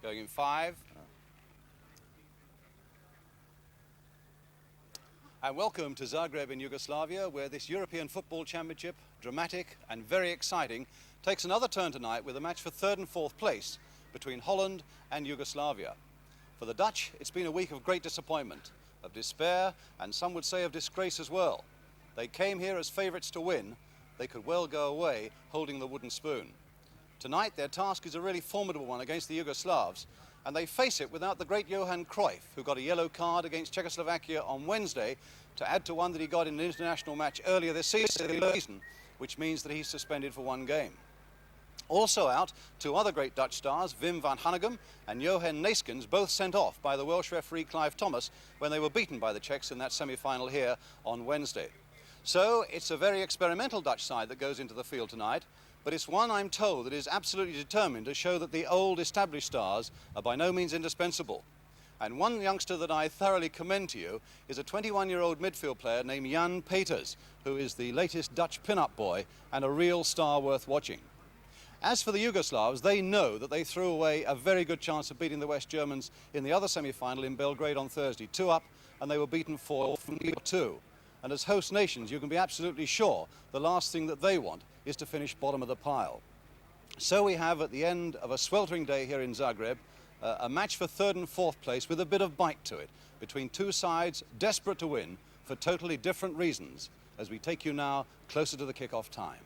Going in 5. And welcome to Zagreb in Yugoslavia, where this European Football Championship, dramatic and very exciting, takes another turn tonight with a match for 3rd and 4th place between Holland and Yugoslavia. For the Dutch, it's been a week of great disappointment, of despair, and some would say of disgrace as well. They came here as favourites to win. They could well go away holding the wooden spoon. Tonight, their task is a really formidable one against the Yugoslavs, and they face it without the great Johan Cruyff, who got a yellow card against Czechoslovakia on Wednesday to add to one that he got in an international match earlier this season, which means that he's suspended for 1 game. Also out, 2 other great Dutch stars, Wim van Hanegem and Johan Neeskens, both sent off by the Welsh referee Clive Thomas when they were beaten by the Czechs in that semi-final here on Wednesday. So it's a very experimental Dutch side that goes into the field tonight, but it's one, I'm told, that is absolutely determined to show that the old established stars are by no means indispensable. And one youngster that I thoroughly commend to you is a 21-year-old midfield player named Jan Peters, who is the latest Dutch pin-up boy and a real star worth watching. As for the Yugoslavs, they know that they threw away a very good chance of beating the West Germans in the other semi-final in Belgrade on Thursday, 2 up, and they were beaten 4-2. And as host nations, you can be absolutely sure the last thing that they want is to finish bottom of the pile. So we have, at the end of a sweltering day here in Zagreb, a match for 3rd and 4th place with a bit of bite to it, between 2 sides desperate to win for totally different reasons, as we take you now closer to the kick-off time.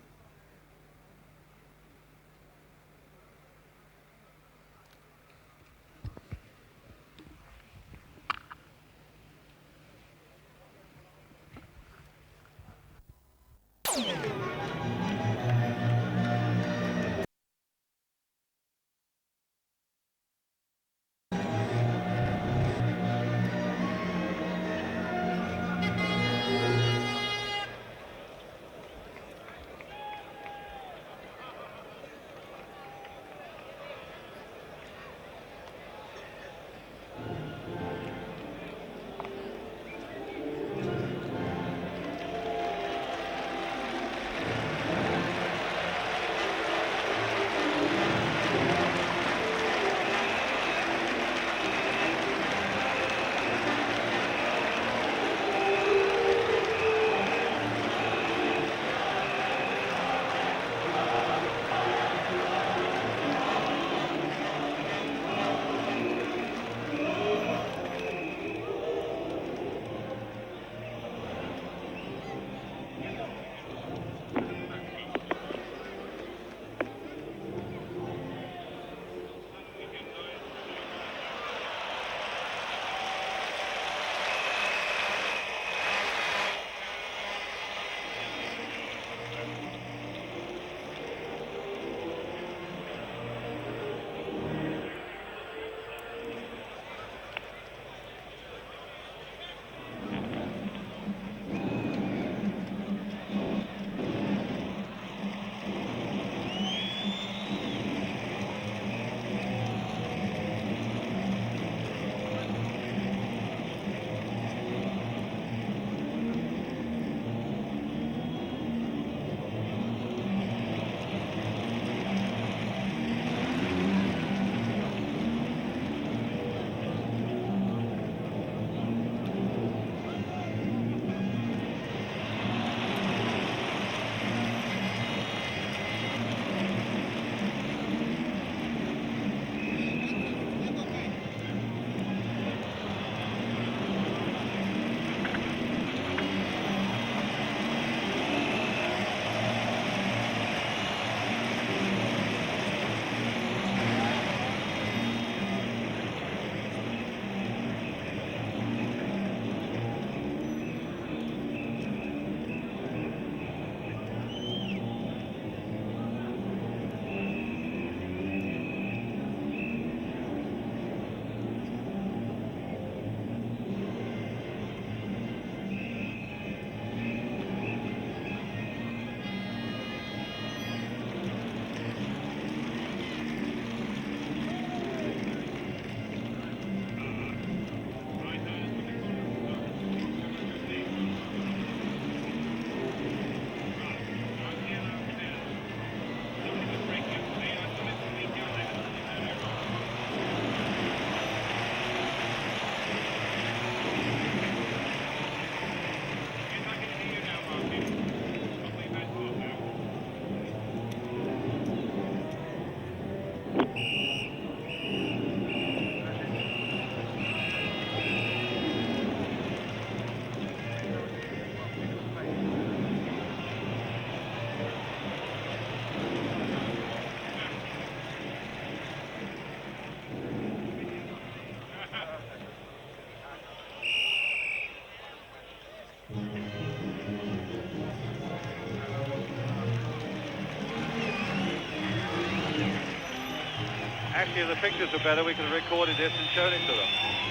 Actually, if the pictures were better, we could have recorded this and shown it to them.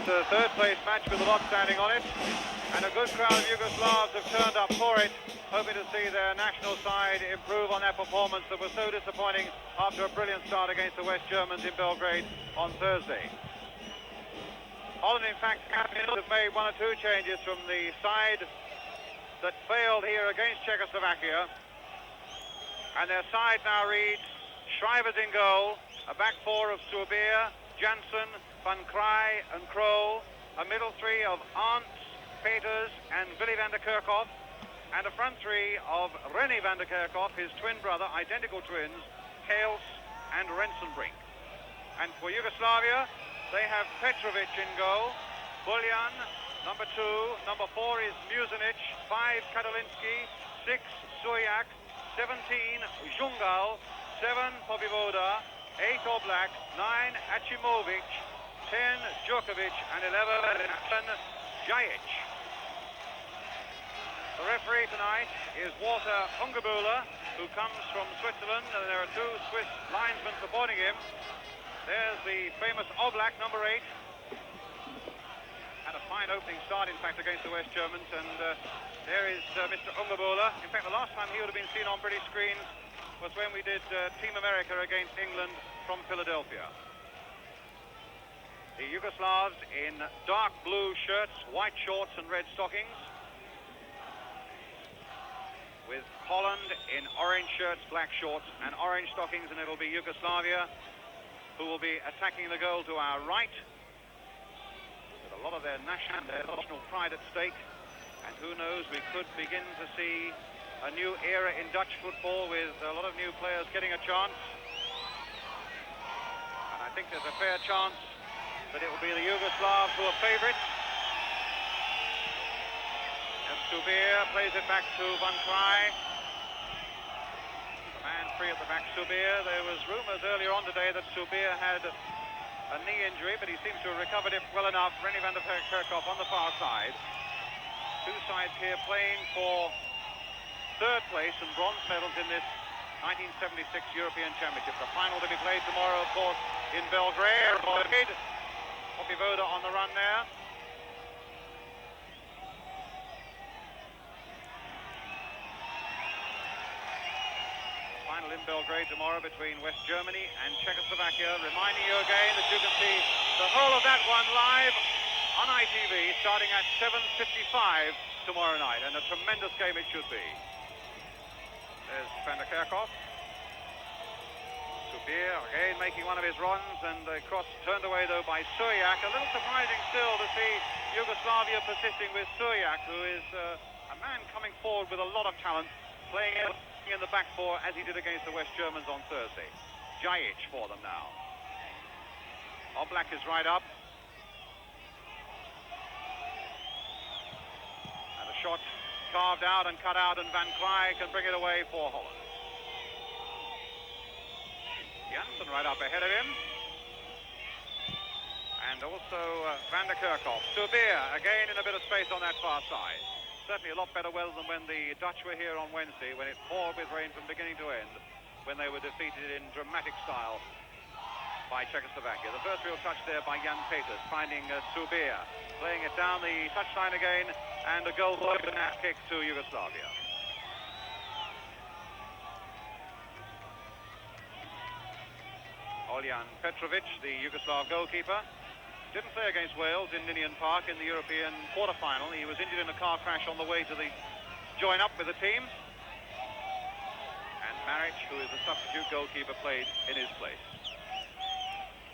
a third place match with a lot standing on it, and a good crowd of Yugoslavs have turned up for it, hoping to see their national side improve on their performance that was so disappointing after a brilliant start against the West Germans in Belgrade on Thursday. Holland, in fact, have made one or two changes from the side that failed here against Czechoslovakia, and their side now reads Schrijvers in goal, a back four of Subeer, Janssen, Van Kraai and Krol, a middle three of Arndt, Peters and Willy van der Kerkhoff, and a front three of René van der Kerkhoff, his twin brother, identical twins, Kales and Rensenbrink. And for Yugoslavia, they have Petrovic in goal, Buljan, number 2, number 4 is Musinic, 5 Katalinski, 6 Sujak, 17 Jungal, 7 Popivoda, 8 Oblak, 9 Achimovic, 10 Djokovic and 11 Jajic. The referee tonight is Walter Ungabula, who comes from Switzerland, and there are 2 Swiss linesmen supporting him. There's the famous Oblak, number 8. Had a fine opening start, in fact, against the West Germans, and there is Mr. Ungabula. In fact, the last time he would have been seen on British screens was when we did Team America against England from Philadelphia. The Yugoslavs in dark blue shirts, white shorts and red stockings, with Holland in orange shirts, black shorts and orange stockings, and it'll be Yugoslavia who will be attacking the goal to our right, with a lot of their national pride at stake. And who knows, we could begin to see a new era in Dutch football with a lot of new players getting a chance. And I think there's a fair chance that it will be the Yugoslavs who are favourites. As Subeer plays it back to Van Kraai. The man free at the back, Subeer. There was rumours earlier on today that Subeer had a knee injury, but he seems to have recovered it well enough. René van der Kerkhoff on the far side. 2 sides here playing for third place and bronze medals in this 1976 European Championship. The final to be played tomorrow, of course, in Belgrade. Popivoda on the run there. Final in Belgrade tomorrow between West Germany and Czechoslovakia. Reminding you again that you can see the whole of that one live on ITV starting at 7:55 tomorrow night, and a tremendous game it should be. There's Van der Kerkhoff. Subeer again making one of his runs, and the cross turned away though by Sujak. A little surprising still to see Yugoslavia persisting with Sujak, who is a man coming forward with a lot of talent, playing in the back four as he did against the West Germans on Thursday. Jajic for them now. Oblak is right up. And a shot carved out and cut out, and Van Kraai can bring it away for Holland. Janssen right up ahead of him. And also Van der Kerkhoff. Subeer again in a bit of space on that far side. Certainly a lot better weather than when the Dutch were here on Wednesday, when it poured with rain from beginning to end, when they were defeated in dramatic style by Czechoslovakia. The first real touch there by Jan Peters, finding Subeer, playing it down the touchline again, and a goal kick to Yugoslavia. Oljan Petrovic, the Yugoslav goalkeeper, didn't play against Wales in Ninian Park in the European quarter-final. He was injured in a car crash on the way to the join-up with the team. And Maric, who is the substitute goalkeeper, played in his place.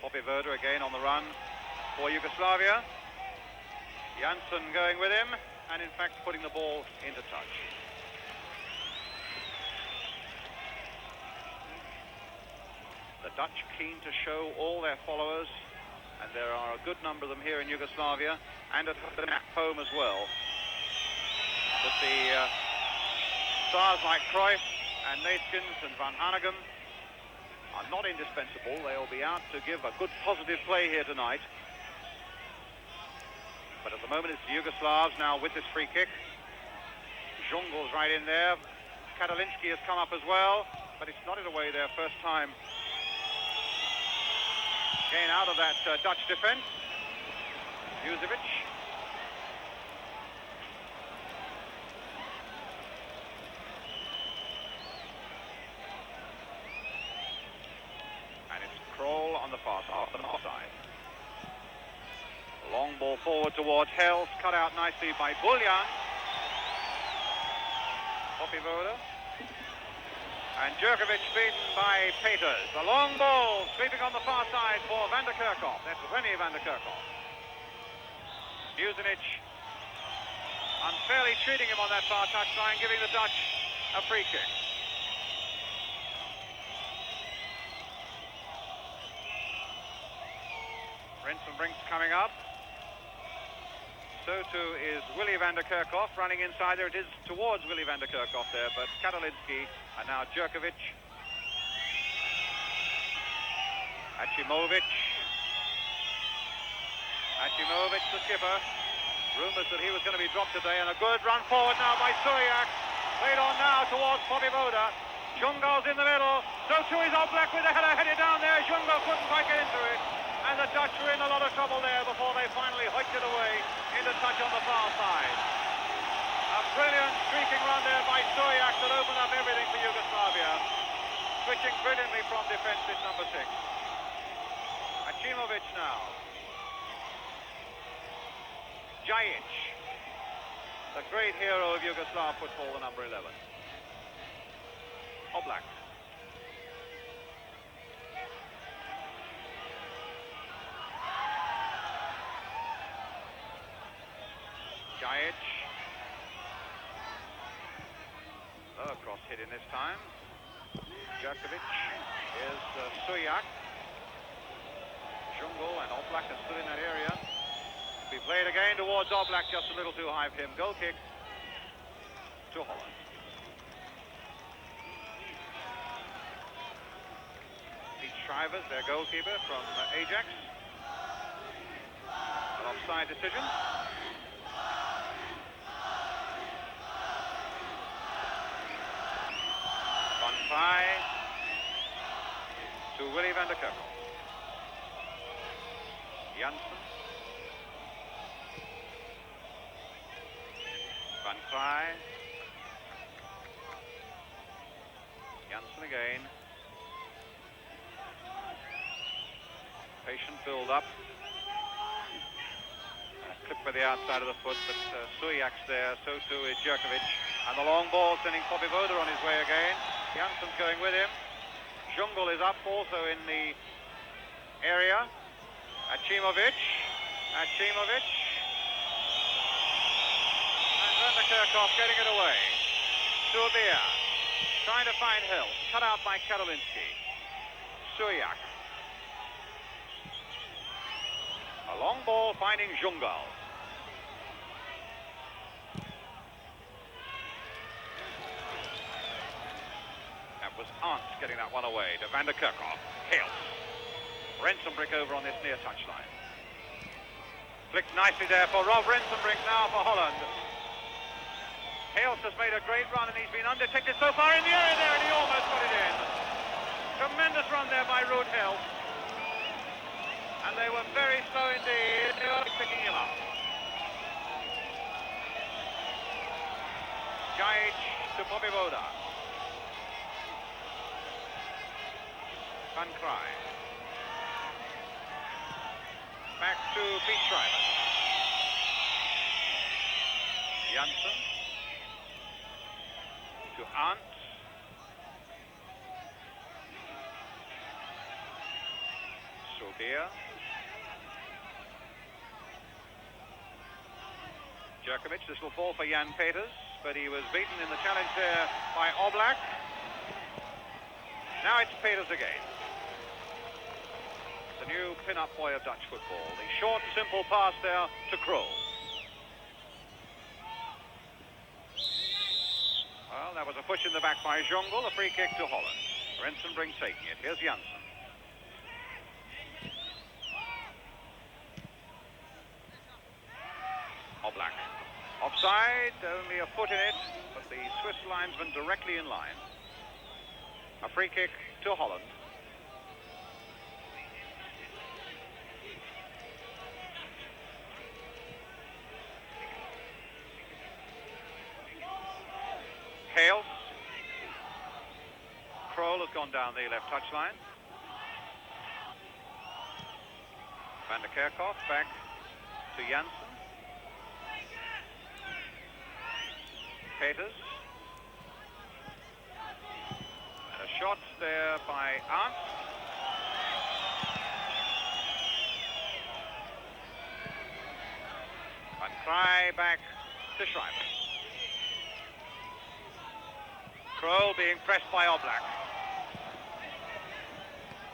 Popivoda again on the run for Yugoslavia. Janssen going with him, and in fact putting the ball into touch. The Dutch keen to show all their followers, and there are a good number of them here in Yugoslavia and at home as well, that the stars like Cruyff and Neeskens and Van Hanegem are not indispensable. They'll be out to give a good positive play here tonight. But at the moment it's the Yugoslavs now with this free kick. Jungal's right in there. Katalinski has come up as well, but it's nodded away their first time. Again out of that Dutch defence. Juzevic. And it's Kroll on the far side. Long ball forward towards Hales, cut out nicely by Buljan. Popivoda. And Djurkovic beaten by Peters. The long ball sweeping on the far side for Van der Kerkhoff. That's Remy Van der Kerkhoff. Muzinich unfairly treating him on that far touchline, giving the Dutch a free kick. Rensenbrink's coming up. So too is Willy van der Kerkhoff running inside. There it is towards Willy van der Kerkhoff there, but Katalinski and now Djurkovic. Achimovic. Achimovic, the skipper. Rumours that he was going to be dropped today, and a good run forward now by Suriak. Played on now towards Popivoda. Jungo's in the middle. So too is Oblak with the header headed down there. Jungo couldn't quite get into it. And the Dutch were in a lot of trouble there before they finally hoiked it away into touch on the far side. A brilliant streaking run there by Suriak that opened up everything for Yugoslavia. Switching brilliantly from defence is number 6. Achimovic now. Jajic, the great hero of Yugoslav football, the number 11. Oblak. Jajic. Lower cross hit in this time. Djurkovic. Here's Suriak. Jungo and Oblak are still in that area. Be played again towards Oblak, just a little too high for him. Goal kick to Holland. Pete Shrivers, their goalkeeper from Ajax. An offside decision. Van Vrij to Willy van der Kerkhoff. Janssen. Van Vrij. Janssen again. Patient build up. Clip by the outside of the foot, but Suriak's there, so too is Djurkovic. And the long ball sending Popivoda on his way again. Janssen's going with him. Jungle is up also in the area. Achimovic. Van der Kerkhoff getting it away. Surbia trying to find Hill. Cut out by Katalinski. Suriak. A long ball finding Jungal. That was Arndt getting that one away to Van der Kerkhoff. Hales. Rensenbrink over on this near touchline. Flicked nicely there for Rob Rensenbrink now for Holland. Hales has made a great run and he's been undetected so far in the area there, and he almost got it in. Tremendous run there by Ruud Hales. And they were very slow indeed. They were picking him up. Jajic to Popivoda. Van Vrij. Back to Pete Shrivers. Janssen. To Arndt. Sobia. Djurkovic, this will fall for Jan Peters, but he was beaten in the challenge there by Oblak. Now it's Peters again. The new pin-up boy of Dutch football. The short, simple pass there to Kroll. Well, that was a push in the back by Jungle, a free kick to Holland. Rensenbrink taking it. Here's Janssen. Oblak. Offside, only a foot in it, but the Swiss linesman directly in line. A free kick to Holland. Hales. Kroll has gone down the left touchline. Van der Kerkhoff back to Janssen. Peters. And a shot there by Arndt. Van Krij back to Schreiber. Kroll being pressed by Oblak.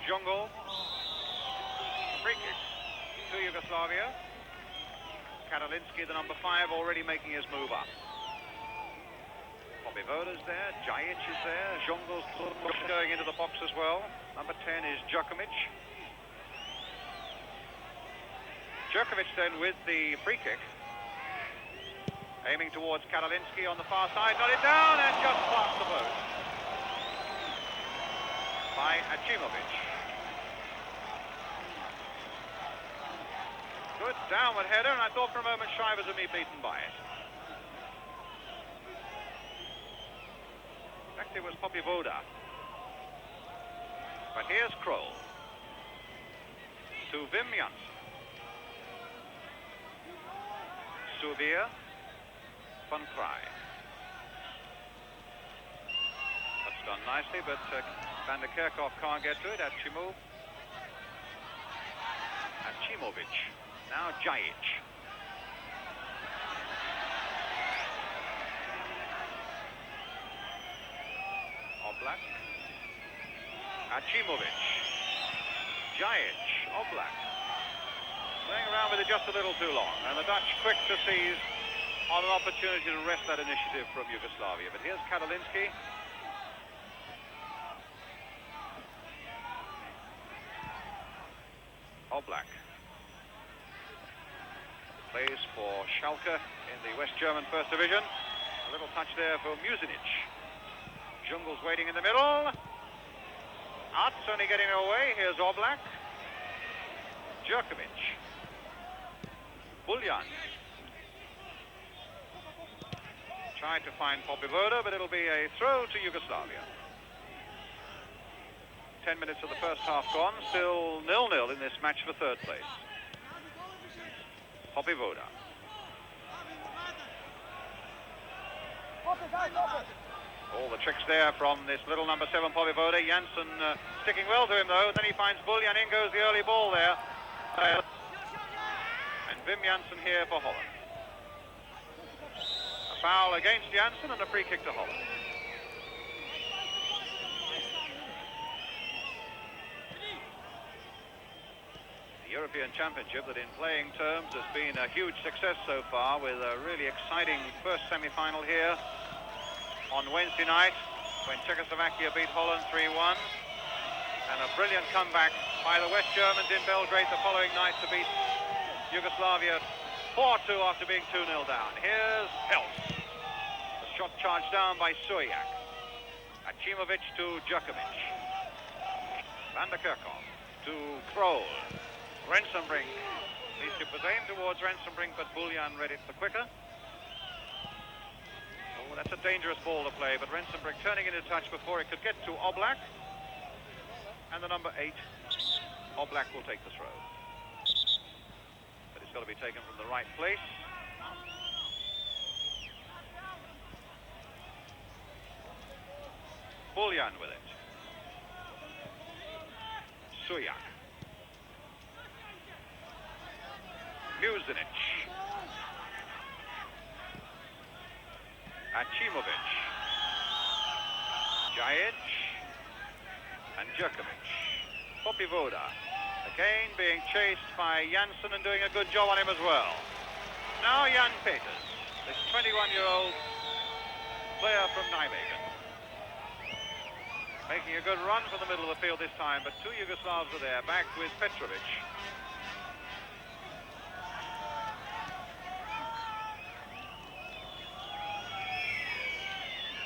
Jungle. Free kick to Yugoslavia. Katalinski, the number 5, already making his move up. Bobby Voda's there, Jajic is there, Jungle's going into the box as well. Number 10 is Djokovic. Djokovic then with the free kick. Aiming towards Katalinski on the far side, got it down and just past the post by Achimovic. Good downward header, and I thought for a moment Schreiber would be beaten by it. In fact, it was Poppy Voda. But here's Kroll to Wim Janssen. Suvir. Van Krij. That's done nicely, but Van der Kerkhoff can't get to it. Achimovic. Now Jajic. Oblak. Achimovic. Jajic. Oblak. Playing around with it just a little too long, and the Dutch quick to seize on an opportunity to wrest that initiative from Yugoslavia. But here's Katalinski. Oblak. Plays for Schalke in the West German First Division. A little touch there for Musinic. Jungle's waiting in the middle. Art's only getting away. Here's Oblak. Djokovic. Buljan. Tried to find Popivoda, but it'll be a throw to Yugoslavia. 10 minutes of the first half gone, still 0-0 in this match for third place. Popivoda. All the tricks there from this little number 7 Popivoda. Janssen sticking well to him though. Then he finds Buljan. In goes the early ball there. And Wim Janssen here for Holland. Foul against Janssen and a free kick to Holland. The European Championship that in playing terms has been a huge success so far, with a really exciting first semi-final here on Wednesday night when Czechoslovakia beat Holland 3-1, and a brilliant comeback by the West Germans in Belgrade the following night to beat Yugoslavia 4-2 after being 2-0 down. Here's Hels. The shot charged down by Sujak. Achimovic to Djokovic. Van der Kerkhoff to Kroll. Rensenbrink. At least it was aimed towards Rensenbrink, but Buljan read it the quicker. Oh, that's a dangerous ball to play, but Rensenbrink turning into touch before it could get to Oblak. And the number 8, Oblak, will take the throw. But it's got to be taken from the right place. Buljan with it. Sujak. Musinic. Achimovic. Jajic. And Djokovic. Popivoda. Again being chased by Janssen and doing a good job on him as well. Now Jan Peters, this 21-year-old player from Nijmegen. Making a good run for the middle of the field this time, but two Yugoslavs are there, back with Petrovic.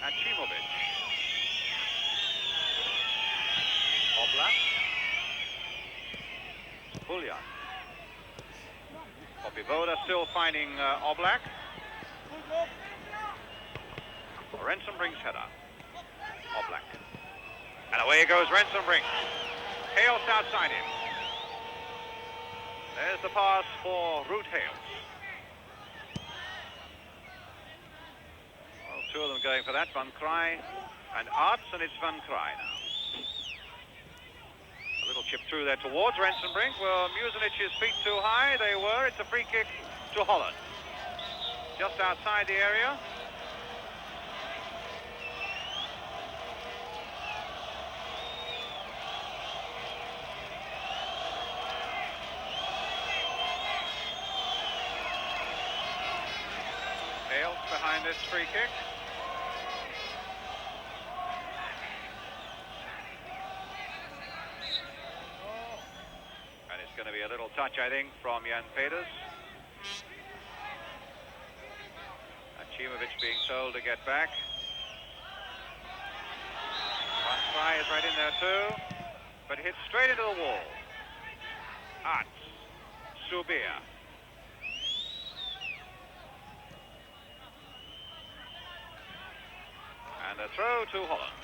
Achimovic. Oblak. Buljan. Popivoda still finding Oblak. Rensenbrink's header. Oblak. And away goes Rensenbrink. Hales outside him. There's the pass for Ruud Hales. Well, two of them going for that, Van Kraai and Arts, and it's Van Kraai now. A little chip through there towards Rensenbrink. Were Muzinic's feet too high? They were. It's a free kick to Holland. Just outside the area. Hales behind this free kick. And it's going to be a little touch, I think, from Jan Peters. Chimovic being told to get back. Van Kraai is right in there too, but hits straight into the wall. Arts. Subir. And a throw to Holland.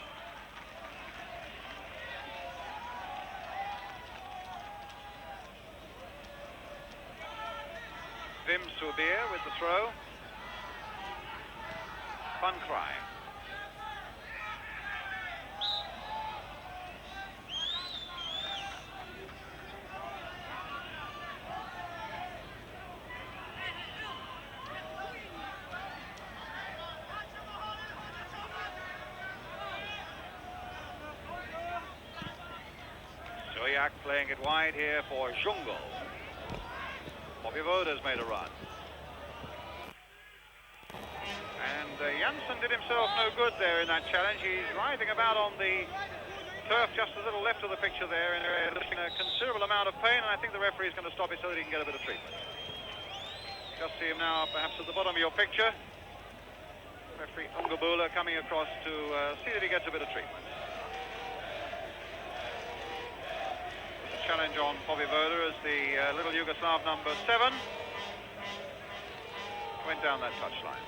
Wim Subir with the throw. Van Kraai. Soyak playing it wide here for Jungle. Bobby Voda's made a run. And Janssen did himself no good there in that challenge. He's writhing about on the turf just a little left of the picture there in a considerable amount of pain, and I think the referee is going to stop it so that he can get a bit of treatment. Just see him now perhaps at the bottom of your picture. Referee Ungabula coming across to see that he gets a bit of treatment. The challenge on Bobby Voda as the little Yugoslav number 7 went down that touchline.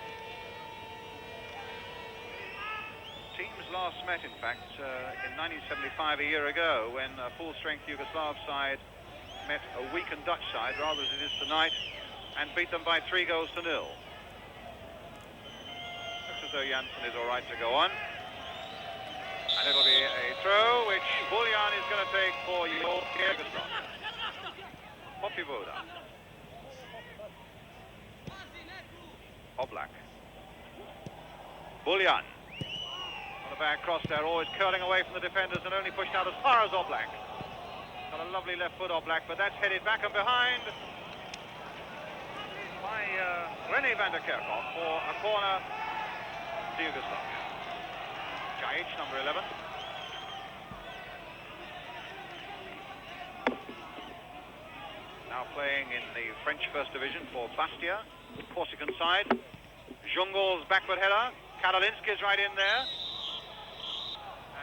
Teams last met, in fact, in 1975, a year ago, when a full-strength Yugoslav side met a weakened Dutch side, rather as it is tonight, and beat them by 3-0. Looks as though Janssen is all right to go on. And it'll be a throw, which Buljan is going to take for Yugoslavia. Bobby Voda. Oblak. Buljan. Back cross there, always curling away from the defenders and only pushed out as far as Oblak. Got a lovely left foot Oblak, but that's headed back and behind by René van der Kerkhoff for a corner to Yugoslavia. Jajic, number 11. Now playing in the French First Division for Bastia, the Corsican side. Jungle's backward header. Karolinski is right in there.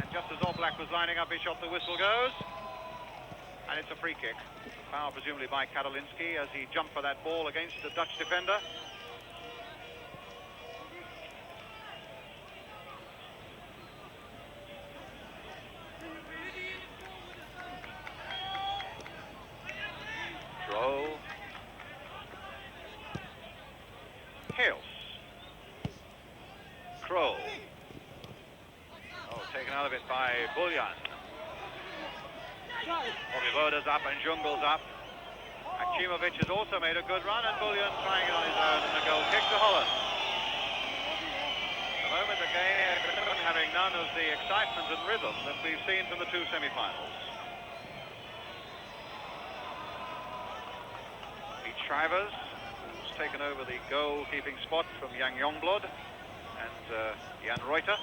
And just as Oblak was lining up his shot, the whistle goes. And it's a free kick. Foul presumably by Karolinski as he jumped for that ball against the Dutch defender. Throw. Hales. Crow. Taken out of it by Buljan. Bobby Voda's up and Jungle's up. Akimovic has also made a good run, and Buljan trying it on his own, and a goal kick to Holland. At the moment the game having none of the excitement and rhythm that we've seen from the two semi-finals. Pete Shivers, who's taken over the goal-keeping spot from Jan Youngblood and Jan Reuter.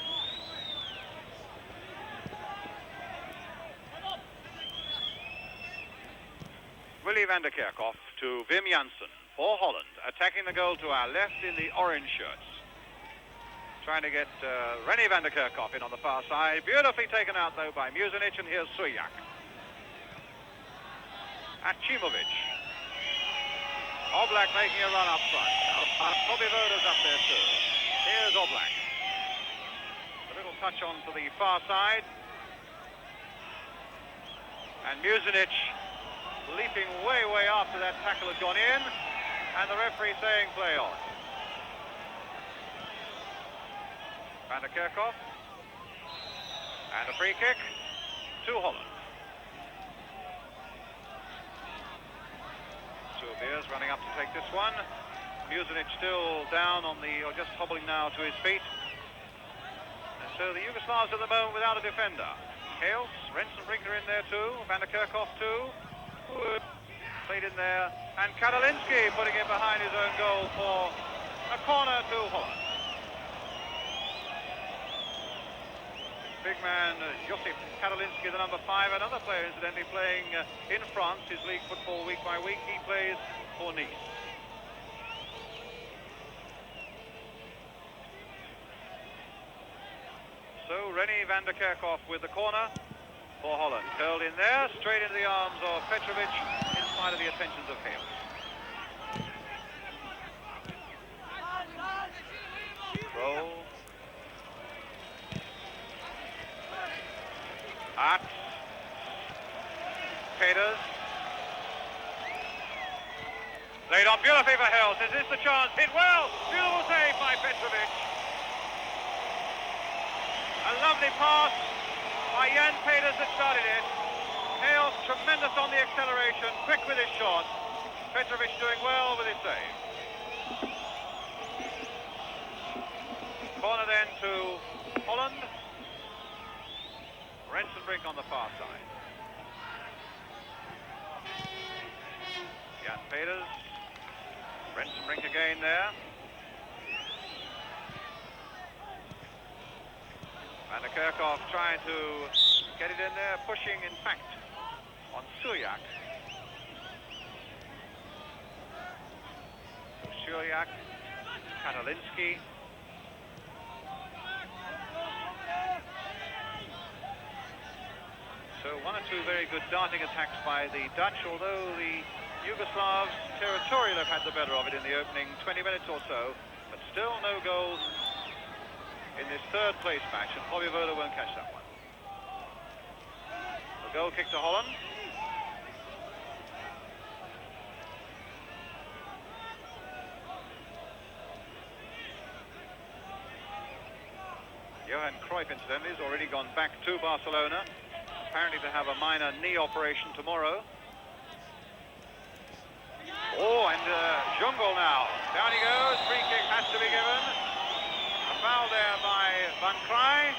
Willy van der Kerkhoff to Wim Janssen for Holland, attacking the goal to our left in the orange shirts. Trying to get René van der Kerkhoff in on the far side. Beautifully taken out, though, by Muzinic, and here's Soyak. Akimovic. Oblak making a run up front. Bobby Voda's up there, too. Here's Oblak. touch on to the far side. And Muzinich leaping way, way after that tackle had gone in. And the referee saying play on. Van der Kerkhoff. And a free kick to Holland. Beers running up to take this one. Muzinich still down on the, or just hobbling now to his feet. And so the Yugoslavs at the moment without a defender. Hales, Rensenbrink are in there too. Van der Kerkhoff too. Wood played in there. And Kadalinsky putting it behind his own goal for a corner to Holland. Big man Josip Kadalinsky, the number 5, another player incidentally playing in France, his league football week by week. He plays for Nice. So Rennie van der Kerkhoff with the corner for Holland. Curled in there, straight into the arms of Petrovic, in spite of the attentions of Hales. Roll. Arts. Peters. Laid on beautifully for Hales. Is this the chance? Hit well. Beautiful save by Petrovic. A lovely pass by Jan Peters that started it. Hales tremendous on the acceleration, quick with his shot. Petrovic doing well with his save. Corner then to Holland. Rensenbrink on the far side. Jan Peters. Rensenbrink again there. Van der Kerkhoff trying to get it in there, pushing in fact on Suryak. Suryak, Kadalinsky. So one or two very good darting attacks by the Dutch, although the Yugoslavs territorial have had the better of it in the opening 20 minutes or so, but still no goals in this third place match, and Bobby Vola won't catch that one. The goal kick to Holland. Johan Cruyff, incidentally, has already gone back to Barcelona, apparently to have a minor knee operation tomorrow. Oh, and Jungle now. Down he goes. Free kick has to be given. A foul there by Van Kraai.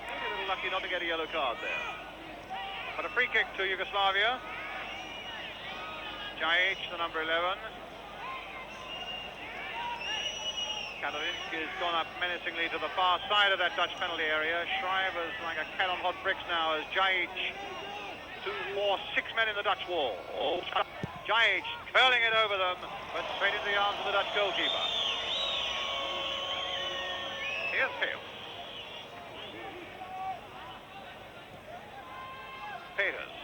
Maybe a little lucky not to get a yellow card there. But a free kick to Yugoslavia. Jajic, the number 11. Kadalinsky has gone up menacingly to the far side of that Dutch penalty area. Schrijver's like a cat on hot bricks now as Jajic, 2, 4, 6 men in the Dutch wall. Oh, Jajic curling it over them, but straight into the arms of the Dutch goalkeeper. Here's Hales. Peters.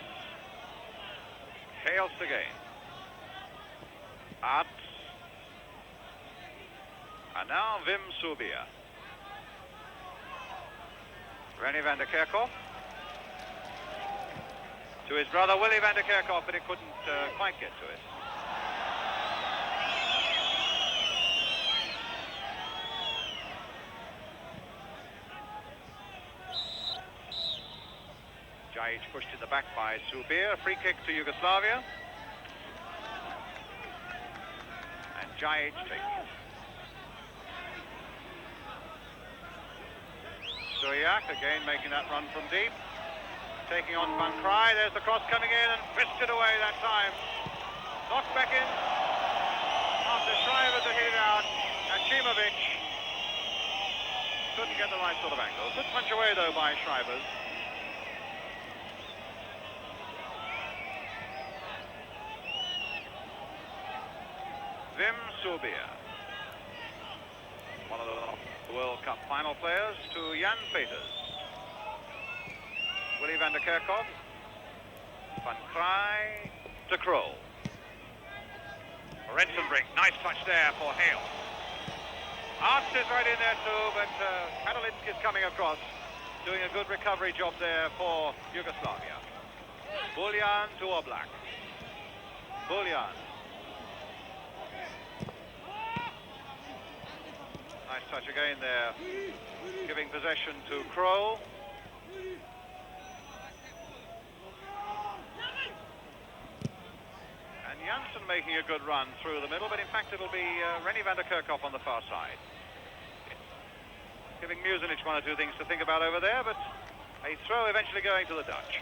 Hales again. Arts. And now Wim Subia. Rennie van der Kerkhoff. To his brother Willy van der Kerkhoff, but he couldn't quite get to it. Jajic pushed in the back by Subir. Free kick to Yugoslavia. And Jajic taking it. Suryak again making that run from deep. Taking on Van Kraai. There's the cross coming in and fisted away that time. Knocked back in after Schrijver to hit it out. Hashimovic couldn't get the right sort of angle. Good punch away though by Schrijvers. Wim Subia, one of the World Cup final players, to Jan Peters. Willy van der Kerkhoff. Van Kraai to Krol. Rensenbrink, nice touch there for Hales. Arts is right in there too, but Karolinski is coming across, doing a good recovery job there for Yugoslavia. Buljan to Oblak. Buljan. Nice touch again there, giving possession to Kroll. And Janssen making a good run through the middle, but in fact it'll be Rennie van der Kerkhoff on the far side. Giving Muzinich one or two things to think about over there, but a throw eventually going to the Dutch.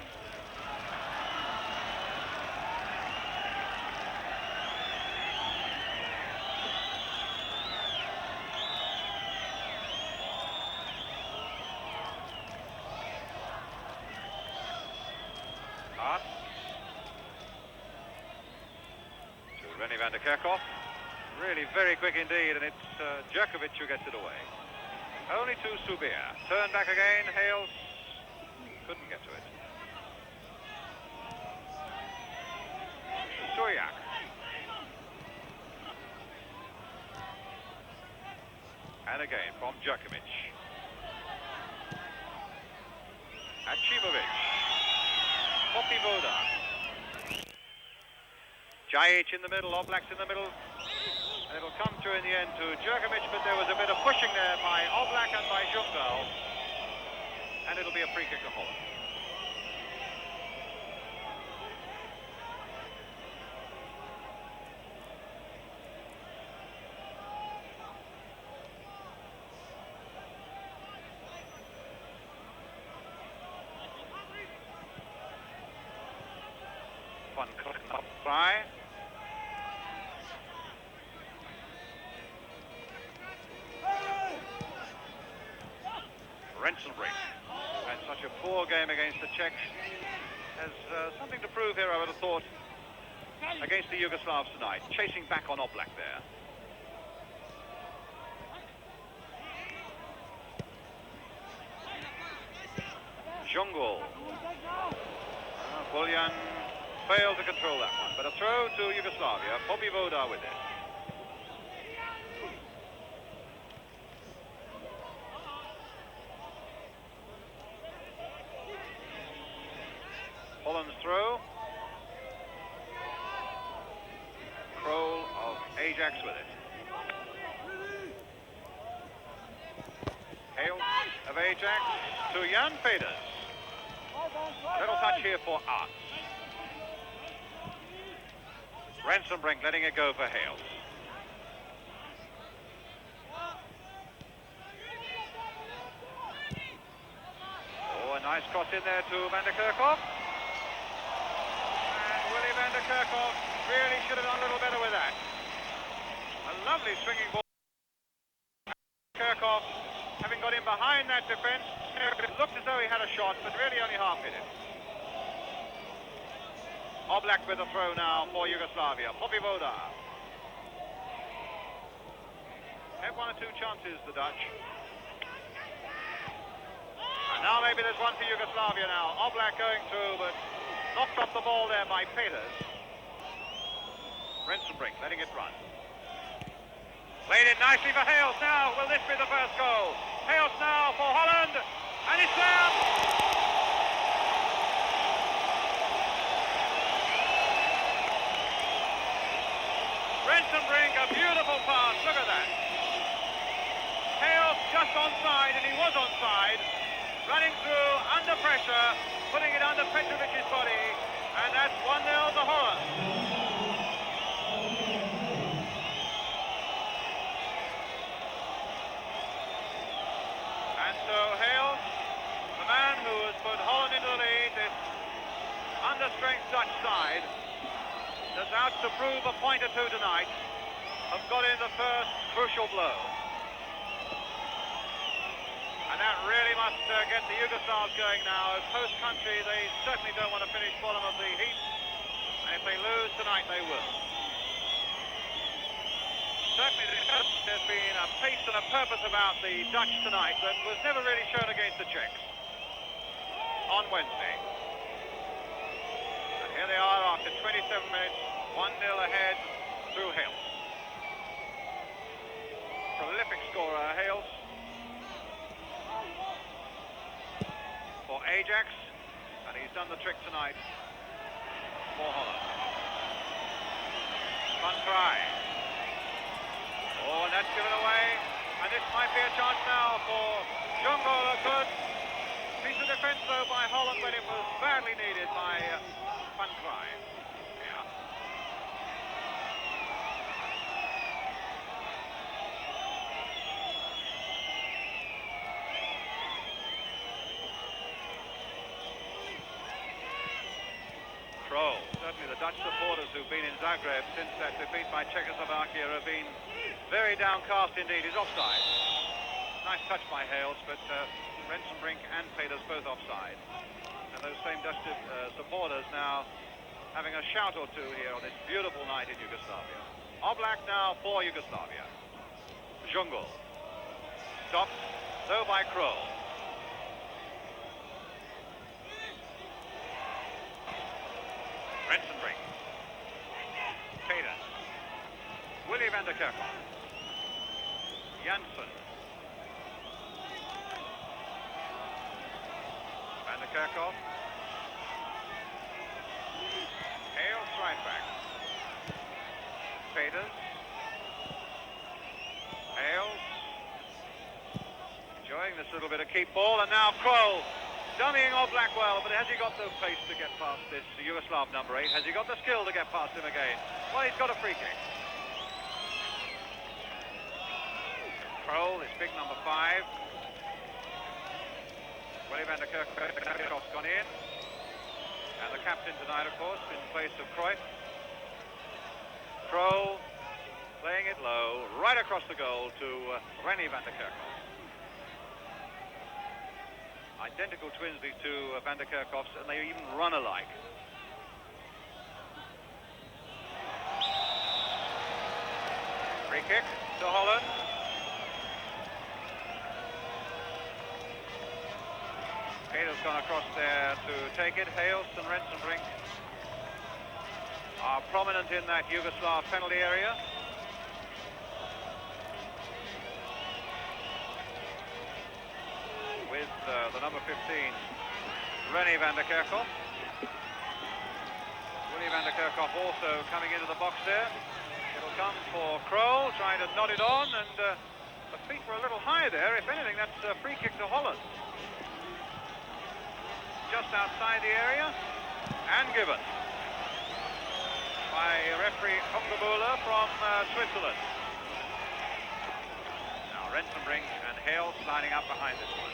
Hart to Rennie van der Kerkhoff. Really very quick indeed, and it's Djokovic who gets it away. Only to Subir. Turn back again, Hales couldn't get to it. Suyak. And again from Djokovic. Achimovic. Popivoda. Jajic in the middle, Oblak's in the middle. And it'll come to in the end to Djokovic, but there was a bit of pushing there by Oblak and by Ljungdahl. And it'll be a free kick to Holland. Van Krknapfrij. Rensenbrink had such a poor game against the Czechs. Has something to prove here, I would have thought, against the Yugoslavs tonight. Chasing back on Oblak there. Jungle. Buljan failed to control that one, but a throw to Yugoslavia. Popivoda with it. Holland's throw. Kroll of Ajax with it. Hale of Ajax to Jan Peders. Little touch here for Arts. Rensenbrink letting it go for Hales. Oh, a nice cross in there to van der Kerkhoff. Van der Kerkhoff really should have done a little better with that. A lovely swinging ball. Kerkhoff, having got in behind that defence, it looked as though he had a shot, but really only half hit it. Oblak with a throw now for Yugoslavia. Popivoda. Have one or two chances, the Dutch. And now maybe there's one for Yugoslavia now. Oblak going through, but knocked off the ball there by Peters. Rensenbrink letting it run. Played it nicely for Hales now. Will this be the first goal? Hales now for Holland. And it's there. Rensenbrink, a beautiful pass. Look at that. Hales just onside, and he was onside. Running through, under pressure, putting it under Petrovic's body, and that's 1-0 to Holland. And so Hales, the man who has put Holland into the lead, this understrength Dutch side, that's out to prove a point or two tonight, have got in the first crucial blow. And that really must get the Yugoslavs going now. As host country, they certainly don't want to finish bottom of the heap. And if they lose tonight, they will. Certainly there's been a pace and a purpose about the Dutch tonight that was never really shown against the Czechs on Wednesday. And here they are after 27 minutes, 1-0 ahead through Hales. Prolific scorer, Hales. For Ajax, and he's done the trick tonight for Holland. Van Krij. Oh, and that's given away. And this might be a chance now for Jungle. A good piece of defence, though, by Holland when it was badly needed by Van Krij. Certainly the Dutch supporters who've been in Zagreb since that defeat by Czechoslovakia have been very downcast indeed. He's offside. Nice touch by Hales, but Rensenbrink and Peters both offside. And those same Dutch supporters now having a shout or two here on this beautiful night in Yugoslavia. Oblak now for Yugoslavia. Jungle. Stopped, though, by Kroll. Rensenbrink. Peters. Willy van der Kerkhoff. Janssen. Van der Kerkhoff. Hales right back. Peters. Hales. Enjoying this little bit of keep ball, and now Kroll. Dummying off Blackwell, but has he got the pace to get past this Yugoslav number 8? Has he got the skill to get past him again? Well, he's got a free kick. Kroll is big number 5. Willy van der Kerkhoff's gone in. And the captain tonight, of course, in place of Cruyff. Kroll playing it low, right across the goal to Rennie van der Kerkhoff. Identical twins, these two Van der Kerkhoffs, and they even run alike. Free kick to Holland. Peters gone across there to take it. Hales and Rensenbrink are prominent in that Yugoslav penalty area. With the number 15, Rennie van der Kerkhoff. Willy van der Kerkhoff also coming into the box there. It'll come for Kroll, trying to nod it on, and the feet were a little high there. If anything, that's a free kick to Holland. Just outside the area, and given by referee Hungebula from Switzerland. Now Rensenbrink and Hales lining up behind this one.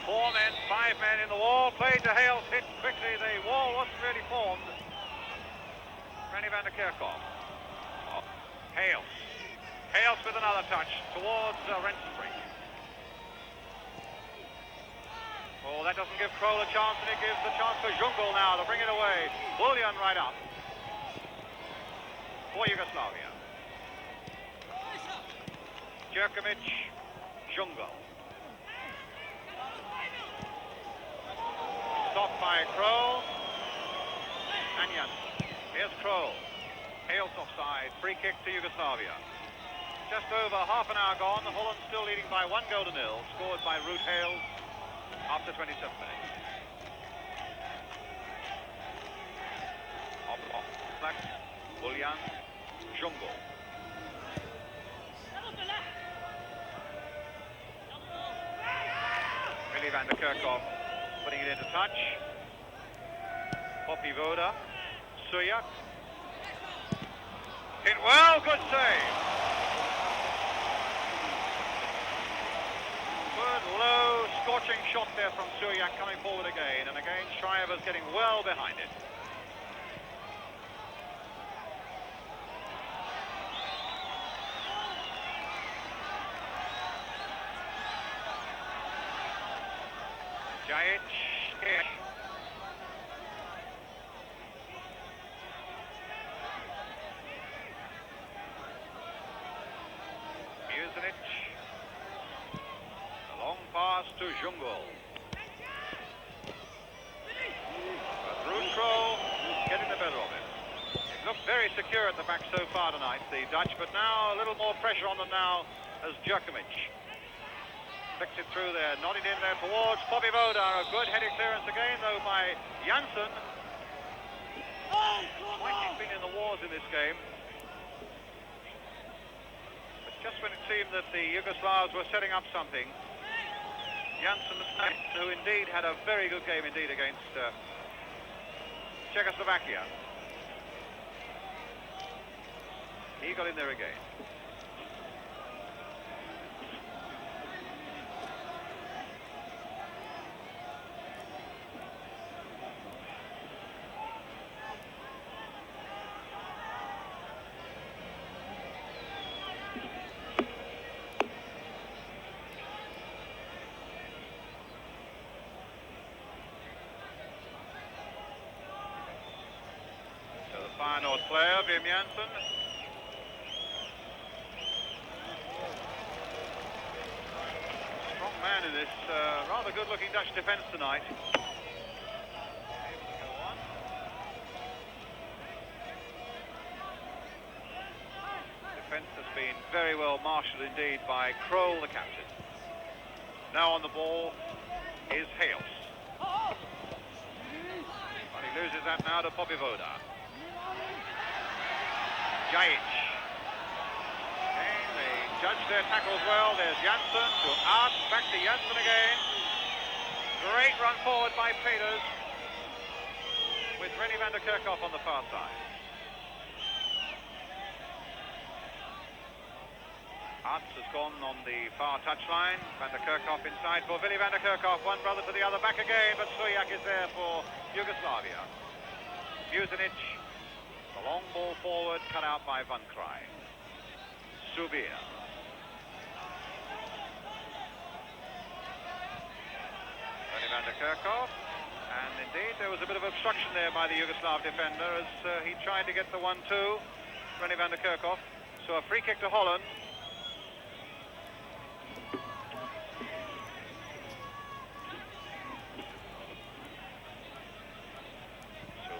4 men, 5 men in the wall, played to Hales, hit quickly, the wall wasn't really formed. Rennie van der Kerkhoff. Oh, Hales. Hales with another touch towards Rensenbrink. Oh, that doesn't give Kroll a chance, and it gives the chance for Jungle now to bring it away. Bullion right up for Yugoslavia. Jerkovic, Jungle. Stopped by Kroll and Janssen. Here's Kroll. Hales offside. Free kick to Yugoslavia. Just over half an hour gone. Holland still leading by 1-0. Scored by Ruud Hales after 27 minutes. Oblak, Bullion, Jungle. Willy van der Kerkhoff putting it into touch. Poppy Voda. Suyak. Hit well, good save. Good low, scorching shot there from Suyak coming forward again. And again, Shriver's getting well behind it. Jajic. Muzinic. A long pass to Jungle. But Ruud Kroll getting the better of it. It looked very secure at the back so far tonight, the Dutch, but now a little more pressure on them now as Djokovic flicks it through there, nodded in there towards Bobby Vodar. A good headed clearance again, though, by Janssen. He's been in the wars in this game. But just when it seemed that the Yugoslavs were setting up something, Janssen, who indeed had a very good game indeed against Czechoslovakia, he got in there again. Feyenoord player, Wim Janssen. Strong man in this rather good-looking Dutch defence tonight. Able to go on. Defence has been very well marshalled indeed by Kroll, the captain. Now on the ball is Hales. But he loses that now to Bobby Vodar. Jajic. And they judge their tackles well. There's Janssen to Art, back to Janssen again. Great run forward by Peters with Rennie van der Kerkhoff on the far side. Arts has gone on the far touchline. Van der Kerkhoff inside for Willy van der Kerkhoff. One brother to the other, back again, but Sujak is there for Yugoslavia. Musinic. The long ball forward, cut out by Van Krij. Subir. Rennie van der Kerkhoff. And indeed, there was a bit of obstruction there by the Yugoslav defender as he tried to get the 1-2. Rennie van der Kerkhoff. So a free kick to Holland.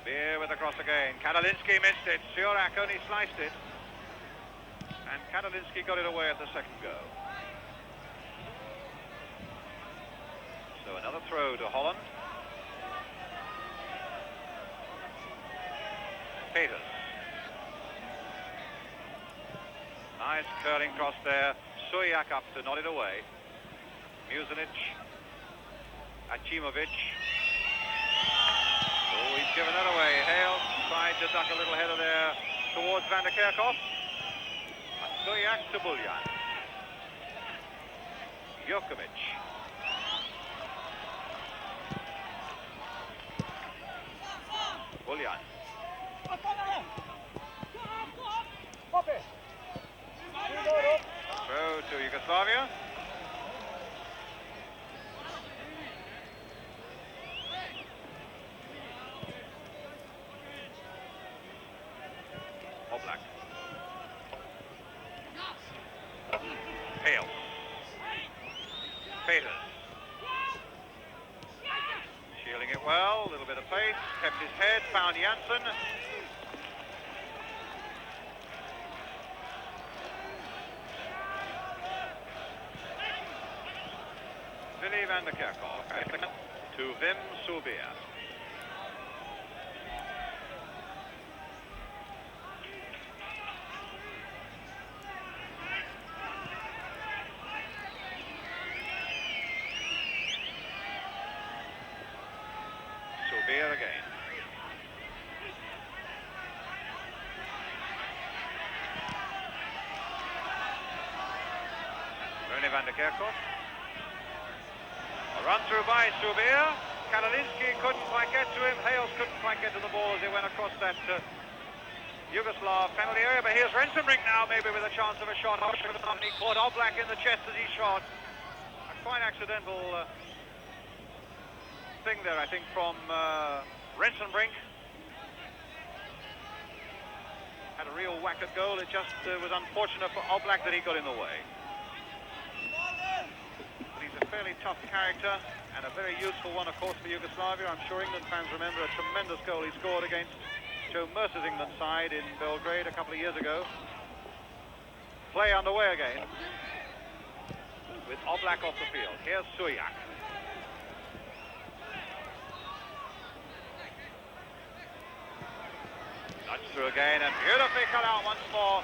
Here with the cross again. Kadalinsky missed it. Sjurak only sliced it. And Kadalinsky got it away at the second go. So another throw to Holland. Peters. Nice curling cross there. Sujak up to nod it away. Musinic. Acimovic. Oh, he's given that away. Hale tried to duck a little header there towards Van der Kerkhoff. Sujak to Buljan. Djokovic. Buljan. Throw to Yugoslavia. Oblak. Hales. Peters. Shielding it well, a little bit of pace, kept his head, found Janssen. Willy van der Kerkhoff to Wim Subir. Subir again. Rennie van der Kerkhoff. A run through by Subir. Kadalinsky couldn't quite get to him. Hales couldn't quite get to the ball as he went across that Yugoslav penalty area. But here's Rensenbrink now, maybe with a chance of a shot. He caught Oblak in the chest as he shot. A quite accidental thing there, I think, from Rensenbrink. Had a real whack at goal. It just was unfortunate for Oblak that he got in the way. But he's a fairly tough character and a very useful one, of course, for Yugoslavia. I'm sure England fans remember a tremendous goal he scored against Joe Mercer's England side in Belgrade a couple of years ago. Play underway again with Oblak off the field. Here's Suyak. Nudge through again and beautifully cut out once more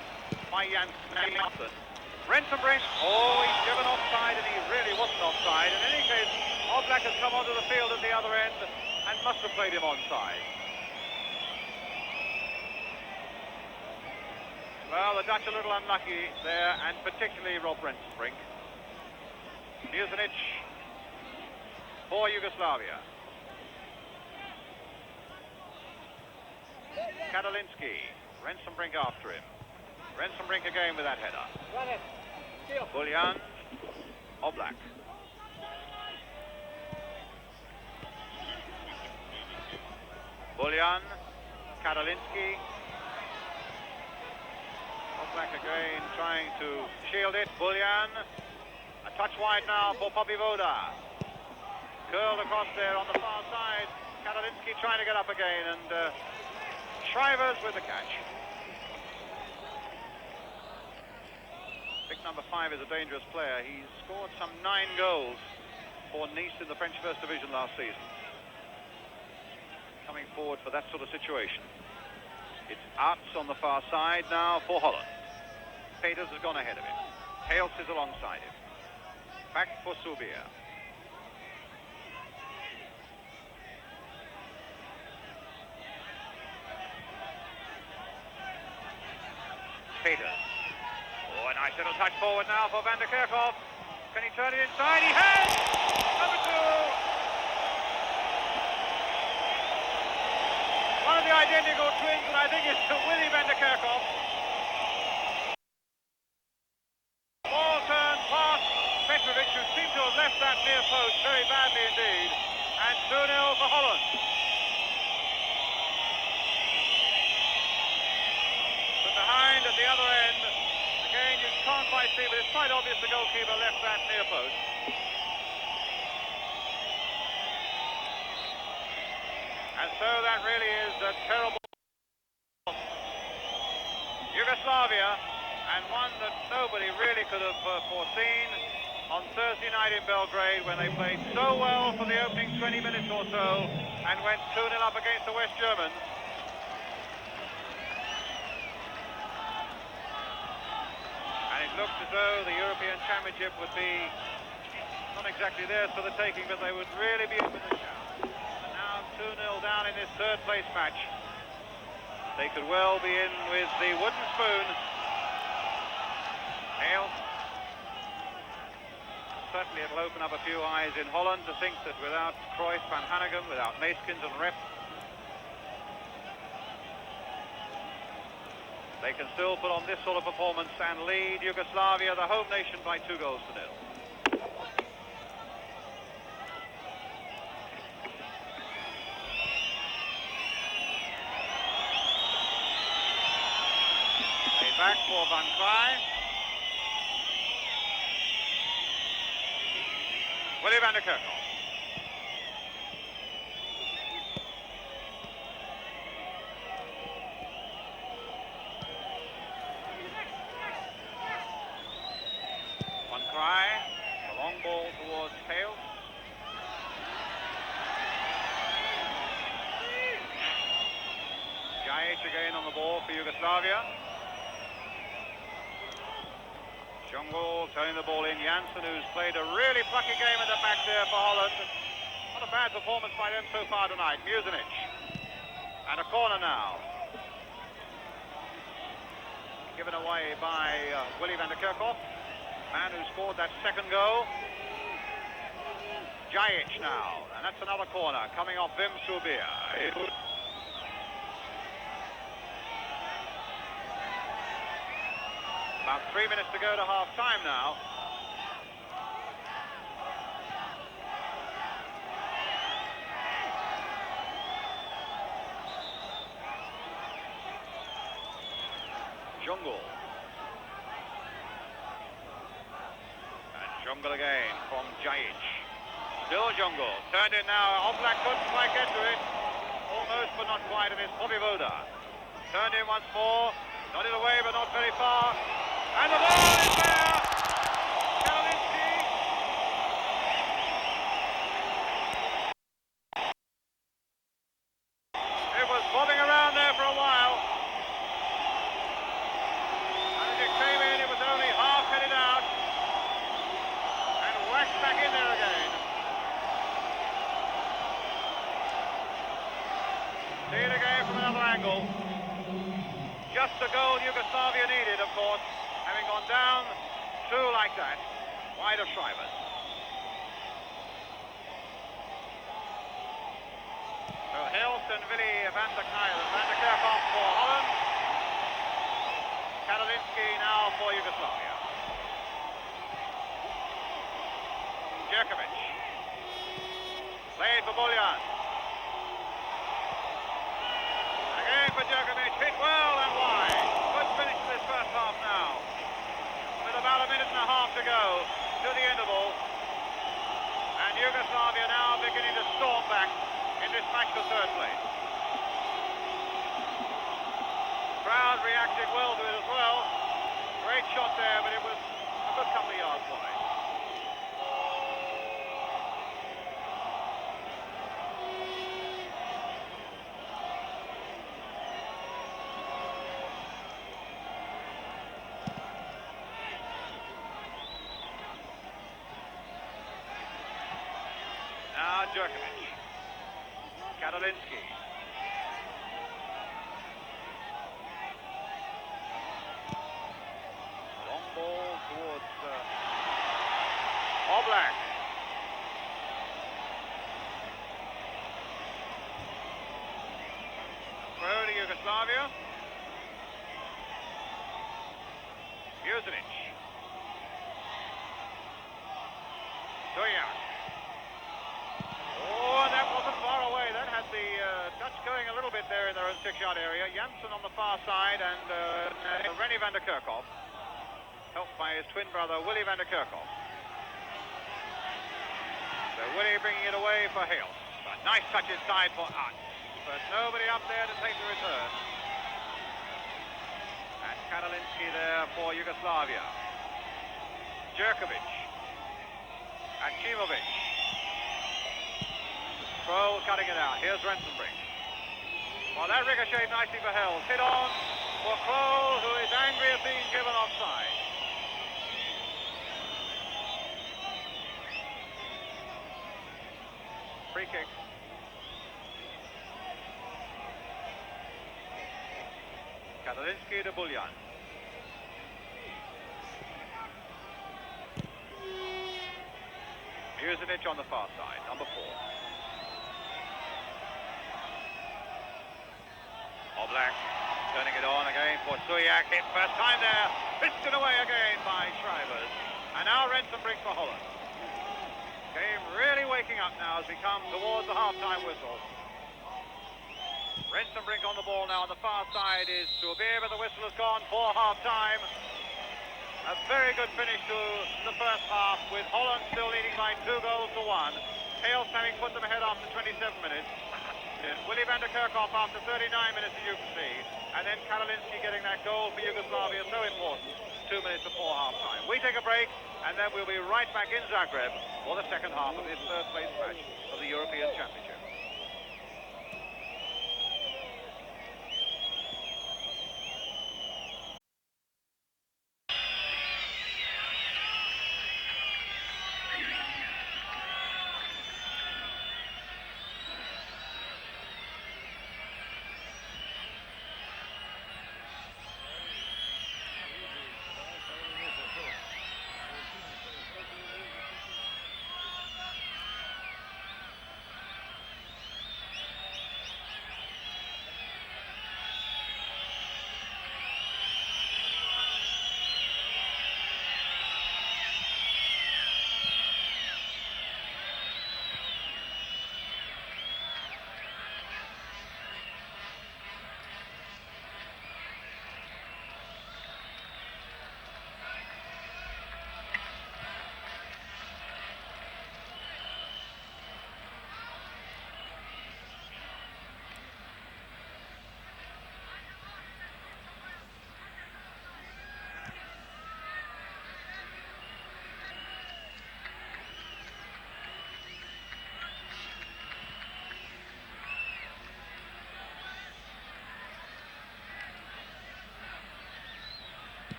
by Janssen. Rensenbrink, he's given offside and he really wasn't offside. In any case, Oblak has come onto the field at the other end and must have played him onside. Well, the Dutch a little unlucky there, and particularly Rob Rensenbrink. Mužinić for Yugoslavia. Kadalinsky, Rensenbrink after him. Rensenbrink again with that header. Buljan, Oblak. Buljan, Kadalinsky. Oblak again trying to shield it. Buljan, a touch wide now for Popivoda. Curled across there on the far side. Kadalinsky trying to get up again, and Shrivers with the catch. Big number 5 is a dangerous player. He's scored some 9 goals for Nice in the French First Division last season. Coming forward for that sort of situation. It's Arts on the far side now for Holland. Peters has gone ahead of him. Hales is alongside him. Back for Subir. Peters. Oh, a nice little touch forward now for Van der Kerkhoff. Can he turn it inside? He has! Number 2. One of the identical twins, and I think it's Willy Van der Kerkhoff. Ball turn past Petrovic, who seemed to have left that near post very badly indeed. And 2-0 for Holland. Behind at the other end, again you can't quite see, but it's quite obvious the goalkeeper left that near post. And so that really is a terrible Yugoslavia, and one that nobody really could have foreseen on Thursday night in Belgrade, when they played so well for the opening 20 minutes or so and went 2-0 up against the West Germans. It looked as though the European Championship would be not exactly theirs for the taking, but they would really be in with a shout. And now 2-0 down in this third place match. They could well be in with the wooden spoon. Hale. Certainly it'll open up a few eyes in Holland to think that without Cruyff, Van Hanegem, without Neeskens and Rep, they can still put on this sort of performance and lead Yugoslavia, the home nation, by 2 goals to 0. Played back for Van Krij. Willy Van der Kerkhoff. The long ball towards Hales. Jajic again on the ball for Yugoslavia. Jungle turning the ball in. Janssen, who's played a really plucky game at the back there for Holland. Not a bad performance by them so far tonight. Mužinić. And a corner now. Given away by Willy Van der Kerkhoff. Man who scored that second goal. Jajic now, and that's another corner coming off Wim Subir. About 3 minutes to go to half-time now. Jungle. Jungle again from Jajic. Still Jungle. Turned in now. Oblak couldn't quite get to it. Almost, but not quite. And it's Popivoda. Turned in once more. Nodded away, but not very far. And the ball is there! Karolinski. It was bobbing around there for a while. And as it came in, it was only half headed out. And whacked back in there again. See it again from another angle. Just the goal Yugoslavia needed, of course, having gone down through like that, wide of Schreiber's. So Hilst and Willy van der Kerkhoff for Holland. Karolinski now for Yugoslavia. Jerkovic. Played for Buljan. Again for Jerkovic, hit well and wide. Good finish to this first half now. With about a minute and a half to go to the interval. And Yugoslavia now beginning to storm back in this match for third place. Crowd reacted well to it as well. Great shot there, but it was a good couple of yards wide. Now Jerkovic. Karolinski. Long ball towards Oblak. Throw to Yugoslavia. Mužinić. Dujak. Oh, that wasn't far away. That had the Dutch going a little bit there in their own 6-yard area. Janssen on the far side and Rennie van der Kerkhoff, helped by his twin brother Willy van der Kerkhoff. So Willy bringing it away for Hales. A nice touch inside for Arts, but nobody up there to take the return. And Karolinski there for Yugoslavia. Jerkovic. And Cimovic. Kroll cutting it out. Here's Rensenbrink. Well, that ricocheted nicely for Hales. Hit on for Kroll, who is angry at being given offside. Free kick. Karolinski to Buljan. Mužinić on the far side, number 4. Oblak turning it on again for Suyak. Hit first time there. Fisted away again by Schreiber's. And now Rensenbrink for Holland. Game really waking up now as we come towards the half-time whistle. Rensenbrink on the ball now on the far side is Subir, but the whistle has gone for half-time. A very good finish to the first half, with Holland still leading by 2 goals to 1. Hales having put them ahead after 27 minutes. Willy van der Kerkhoff after 39 minutes, as you can see. And then Karolinski getting that goal for Yugoslavia, so important, 2 minutes before half-time. We take a break, and then we'll be right back in Zagreb for the second half of this third-place match of the European Championship.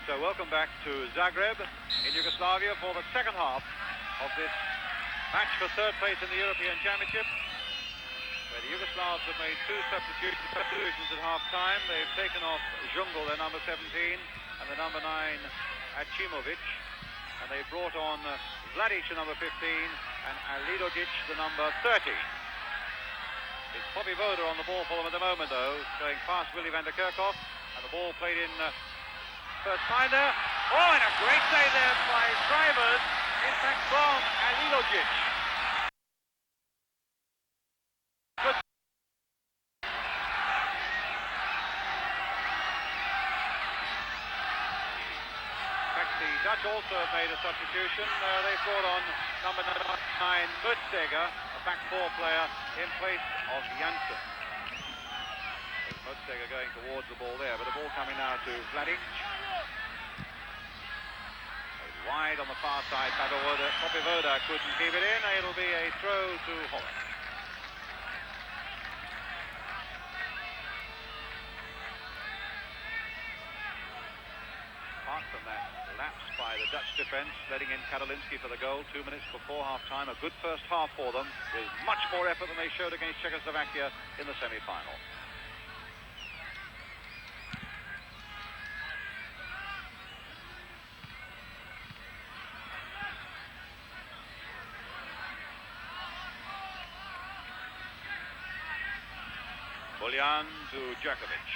So welcome back to Zagreb in Yugoslavia for the second half of this match for third place in the European Championship, where the Yugoslavs have made two substitutions at half-time. They've taken off Jungle, their number 17, and the number 9, Achimovic, and they've brought on Vladic, the number 15, and Alidogic, the number 13. It's Bobby Voda on the ball for them at the moment, though, going past Willy van der Kerkhoff, and the ball played in first time there. Oh, and a great save there by Schreibers, in fact from Alidogic. Good. In fact, the Dutch also have made a substitution. They've brought on number 9, Mutstegger, a back four player, in place of Janssen. Mutstegger going towards the ball there, but the ball coming now to Vladic. Wide on the far side, Bobby Voda couldn't keep it in. It'll be a throw to Holland. Apart from that lapse by the Dutch defence, letting in Karolinski for the goal 2 minutes before half-time. A good first half for them, with much more effort than they showed against Czechoslovakia in the semi-final. Buljan to Djokovic.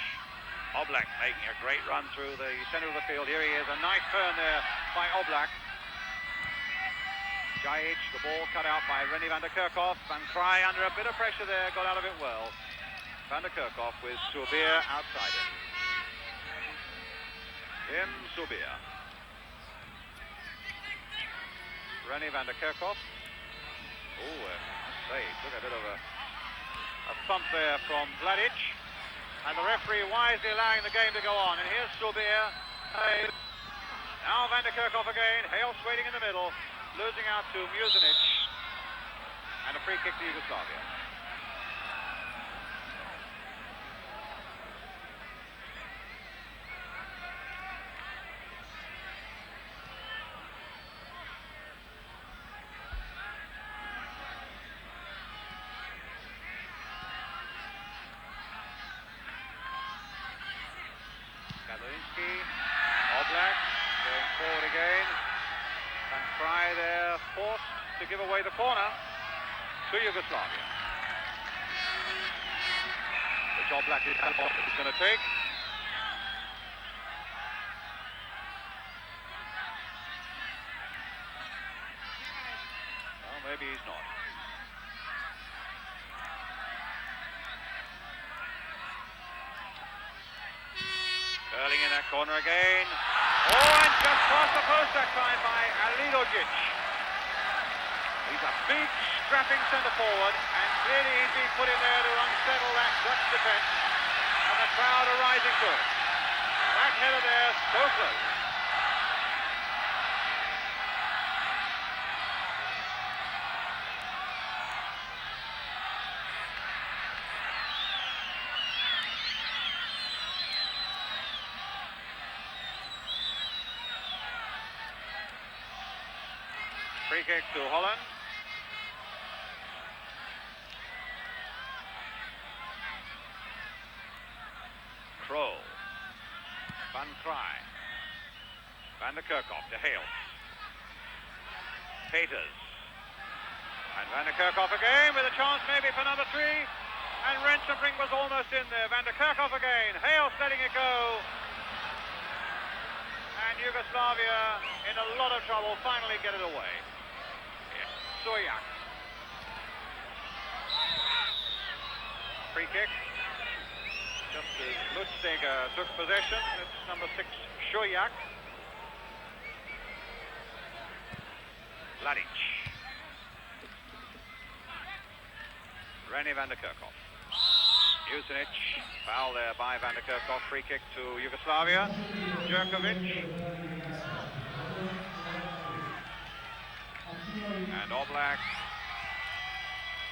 Oblak making a great run through the centre of the field. Here he is, a nice turn there by Oblak. Jajic, the ball cut out by René van der Kerkhoff. Van Krij under a bit of pressure there, got out of it well. Van der Kerkhoff with Soubeer outside him. Soubeer. René van der Kerkhoff. Oh, say, took a bit of a thump there from Vladic, and the referee wisely allowing the game to go on. And here's Soubeer. Now van der Kerkhoff again. Hales waiting in the middle, losing out to Musinic, and a free kick to Yugoslavia. Oblak going forward again. Van Krij there, forced to give away the corner to Yugoslavia, which Oblak is going to take. Well, maybe he's not. Curling in that corner again. Oh, and just past the post that time by Alidogic. He's a big, strapping centre forward, and clearly he's been put in there to unsettle that Dutch defence, and the crowd are rising to it. That header there, so close. Free kick to Holland. Krol. Van Krij. Van der Kerkhoff to Hales. Peters. And Van der Kerkhoff again with a chance maybe for number 3. And Rensenbrink was almost in there. Van der Kerkhoff again. Hales letting it go. And Yugoslavia in a lot of trouble, finally get it away. Sojak. Free kick. Just as Mutstegger took possession, it's number 6, Sojak. Vladic. René van der Kerkhoff. Musinic, foul there by van der Kerkhoff, free kick to Yugoslavia. Djokovic. And Oblak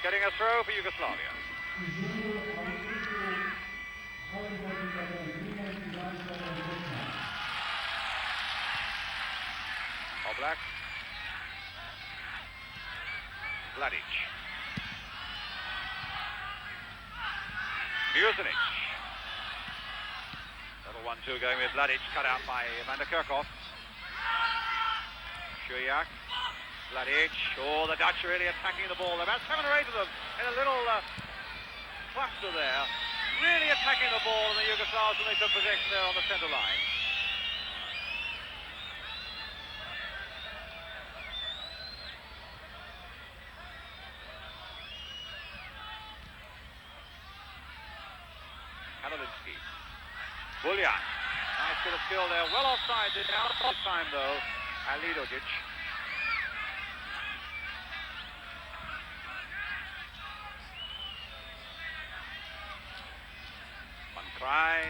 getting a throw for Yugoslavia. Oblak. Vladic. Muzinich. Little 1-2 going with Vladic, cut out by Van der Kerkhoff. Schuyak. Vladic. Oh, the Dutch are really attacking the ball. About 7 or 8 of them in a little cluster there. Really attacking the ball, and the Yugoslavs when they took possession there on the centre line. Kadalinsky. Buljan. Nice bit of skill there. Well offside this time though. Alidovic. Van Krij.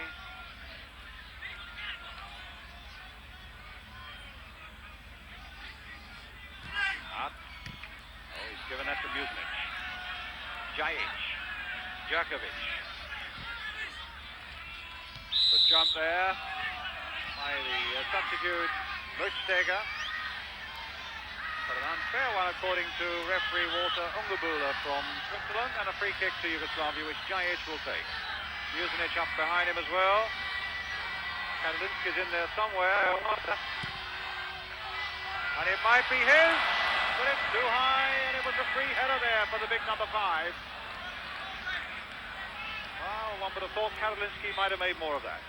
Up. Oh, he's given that to Muzinich. Jajic. Djerkovic. Good jump there by the substitute Luchsteger. But an unfair one according to referee Walter Ungabula from Switzerland, and a free kick to Yugoslavia which Jajic will take. Muzinich up behind him as well. Kadalinsky's in there somewhere. And it might be his, but it's too high, and it was a free header there for the big number 5. Well, one would have thought Kadalinsky might have made more of that.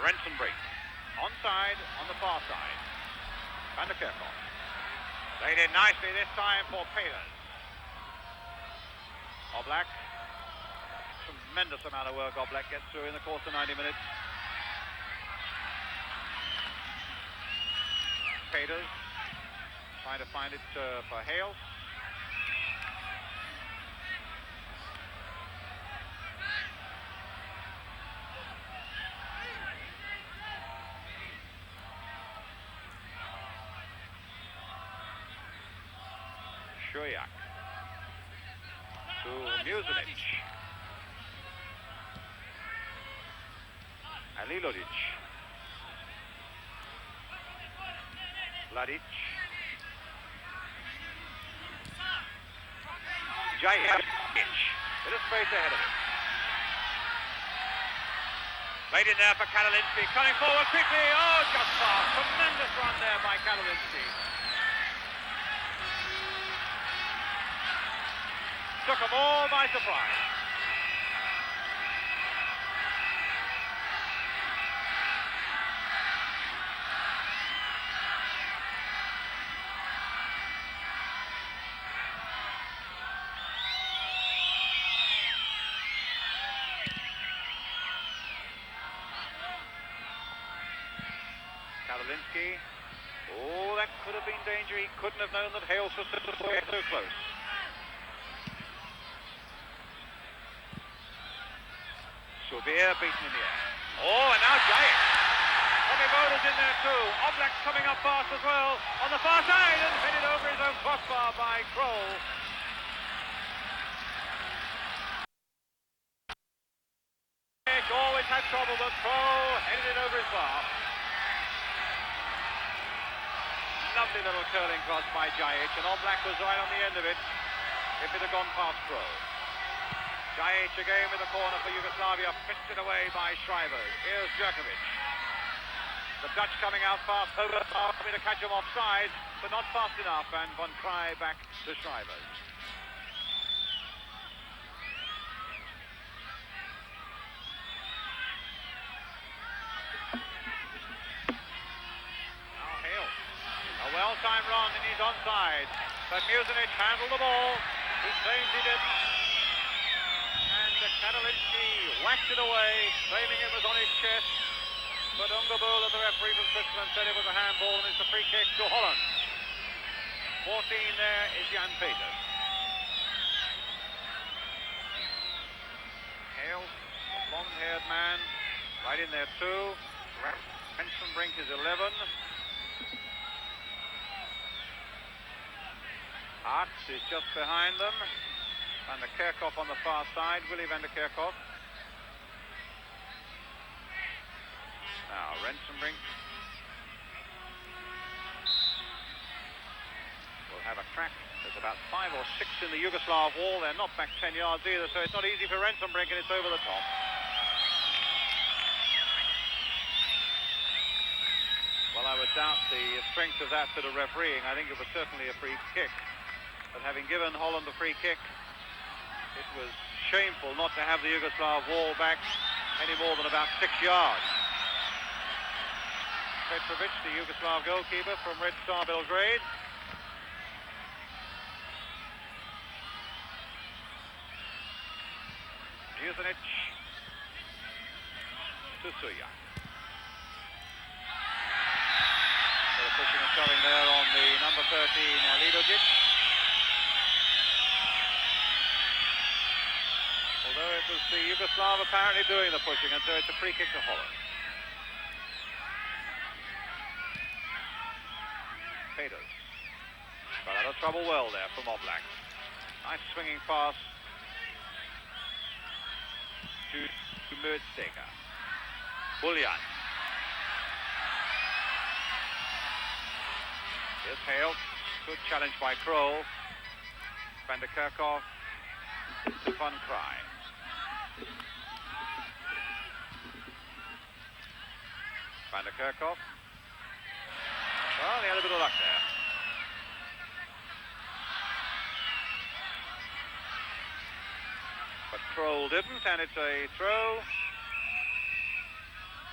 Rensenbrink. Onside on the far side. Van der Kerkhoff. They did nicely this time for Peters. Oblak. Tremendous amount of work Oblak gets through in the course of 90 minutes. Peters trying to find it for Hales. Schuyak to Muzinich. Alilovic. Vladic. Jajic. Bit of space ahead of him. Played in there for Kadalinsky. Coming forward quickly. Oh, just far. Tremendous run there by Kadalinsky. Took them all by surprise. Kadalinsky. Oh, that could have been danger. He couldn't have known that Hales was so close. Severe beaten in the air. Oh, and now Jajic. Omiboda's in there too. Oblak coming up fast as well. On the far side and headed over his own crossbar by Kroll. Always had trouble, but Kroll headed it over his bar. Lovely little curling cross by Jajic, and Oblak was right on the end of it if it had gone past Kroll. Jajic again with the corner for Yugoslavia, pitched it away by Schreiber. Here's Djerkovic. The Dutch coming out fast, over to catch him offside, but not fast enough, and Van Krij back to Schreiber. Now Hales. A well-timed run, and he's onside. But Muzinich handled the ball. He claims he didn't. Kadalinsky whacked it away, claiming it was on his chest, but Ungabula, the referee from Switzerland, said it was a handball, and it's a free kick to Holland. 14 there is Jan Peters. Hales, a blonde-haired man, right in there too. Rensenbrink is 11. Arts is just behind them. Van der Kerkhoff on the far side, Willy van der Kerkhoff. Now Rensenbrink will have a crack. There's about 5 or 6 in the Yugoslav wall. They're not back 10 yards either, so it's not easy for Rensenbrink, and it's over the top. Well, I would doubt the strength of that bit of refereeing. I think it was certainly a free kick. But having given Holland a free kick, it was shameful not to have the Yugoslav wall back any more than about 6 yards. Petrovic, the Yugoslav goalkeeper from Red Star Belgrade. Juzanic to Suyak. Pushing and shoving there on the number 13, Lidovic. Although it was the Yugoslav apparently doing the pushing, and so it's a free kick to Holland. Peters got out of trouble well there from Oblak. Nice swinging pass to Mördsteker. Buljan. Here's Hale. Good challenge by Kroll. Van der Kerkhoff to Van Kraai. Van der Kerkhoff. Well, he had a bit of luck there. But Kroll didn't, and it's a throw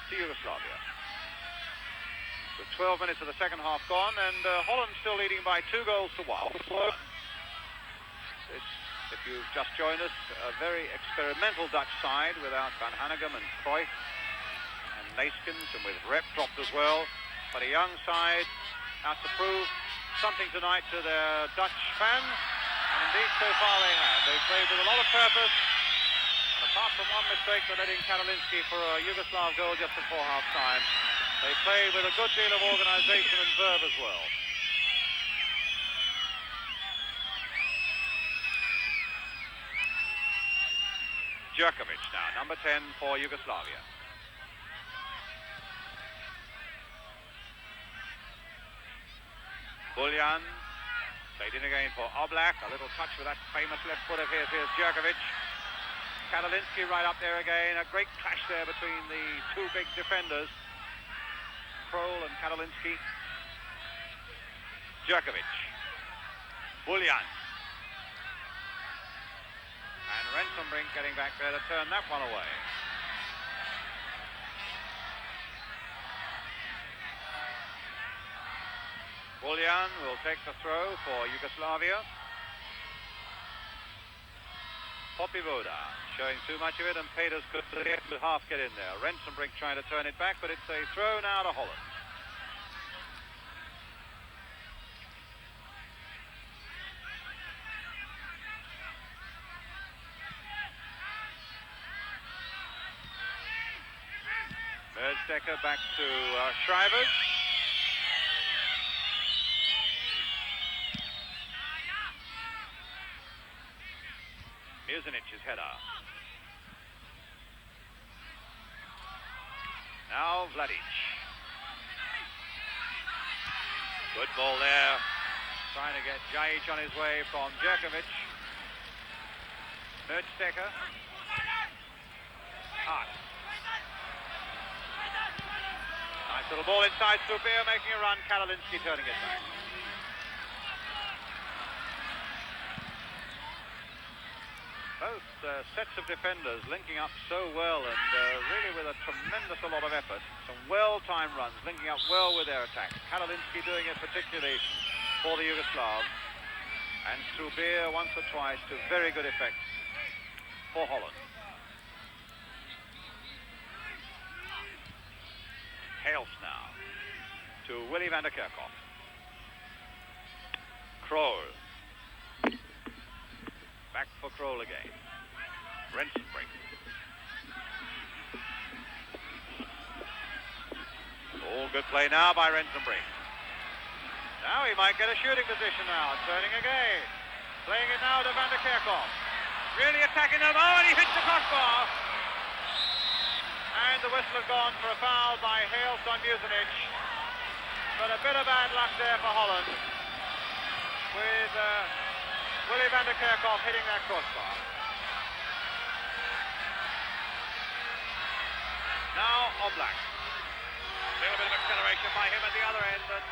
to Yugoslavia. With 12 minutes of the second half gone, and Holland still leading by 2 goals to 1. This, if you've just joined us, a very experimental Dutch side without Van Hanegem and Cruyff and Neeskens, and with Rep dropped as well. But a young side out to prove something tonight to their Dutch fans, and indeed so far they have. They've played with a lot of purpose, and apart from one mistake for letting Karolinski for a Yugoslav goal just before half-time, they played with a good deal of organisation and verve as well. Djurkovic now, number 10 for Yugoslavia. Buljan, played in again for Oblak. A little touch with that famous left foot of his. Here's Djurkovic. Karolinski right up there again. A great clash there between the two big defenders, Kroll and Karolinski. Djurkovic. Buljan. And Rensenbrink getting back there to turn that one away. Buljan will take the throw for Yugoslavia. Popivoda showing too much of it, and Peters could half get in there. Rensenbrink trying to turn it back, but it's a throw now to Holland. Mördsteker back to Shriver. Muzinic's header. Now Vladic. Good ball there. Trying to get Djajic on his way from Djurkovic. Mördsteker. Hart. Nice little ball inside. Subir making a run. Karolinski turning it back. Both sets of defenders linking up so well, and really with a tremendous lot of effort. Some well-timed runs, linking up well with their attack. Karolinski doing it particularly for the Yugoslav, and Subir once or twice to very good effect for Holland. Hales now to Willy van der Kerkhoff. Kroll. Back for Kroll again. Rensenbrink. All good play now by Rensenbrink. Now he might get a shooting position now, turning again. Playing it now to Van der Kerkhoff. Really attacking them. Oh, and he hits the crossbar. And the whistle has gone for a foul by Hales on Musinic. But a bit of bad luck there for Holland, with Willy van der Kerkhoff hitting that crossbar. Now Oblak. A little bit of acceleration by him at the other end, and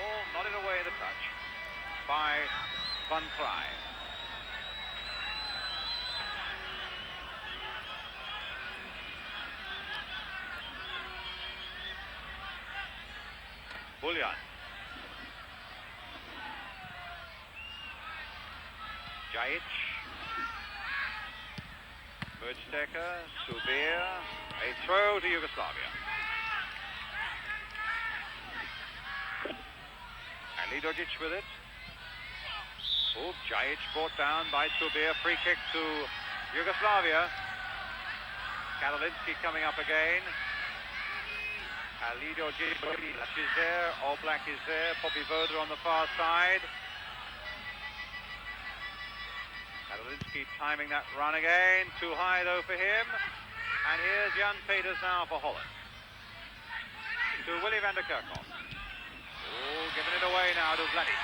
ball nodded away the touch by Van Krij. Buljan. Jajic. Mudsteker. Subir. A throw to Yugoslavia. And Lidojic with it. Oh, Jajic brought down by Subir. Free kick to Yugoslavia. Karolinski coming up again. Lidojic is there, Oblak is there, Poppy Voda on the far side. Karolinski timing that run again, too high though for him. And here's Jan Peters now for Holland. To Willy van der Kerkhoff. Oh, giving it away now to Vladic.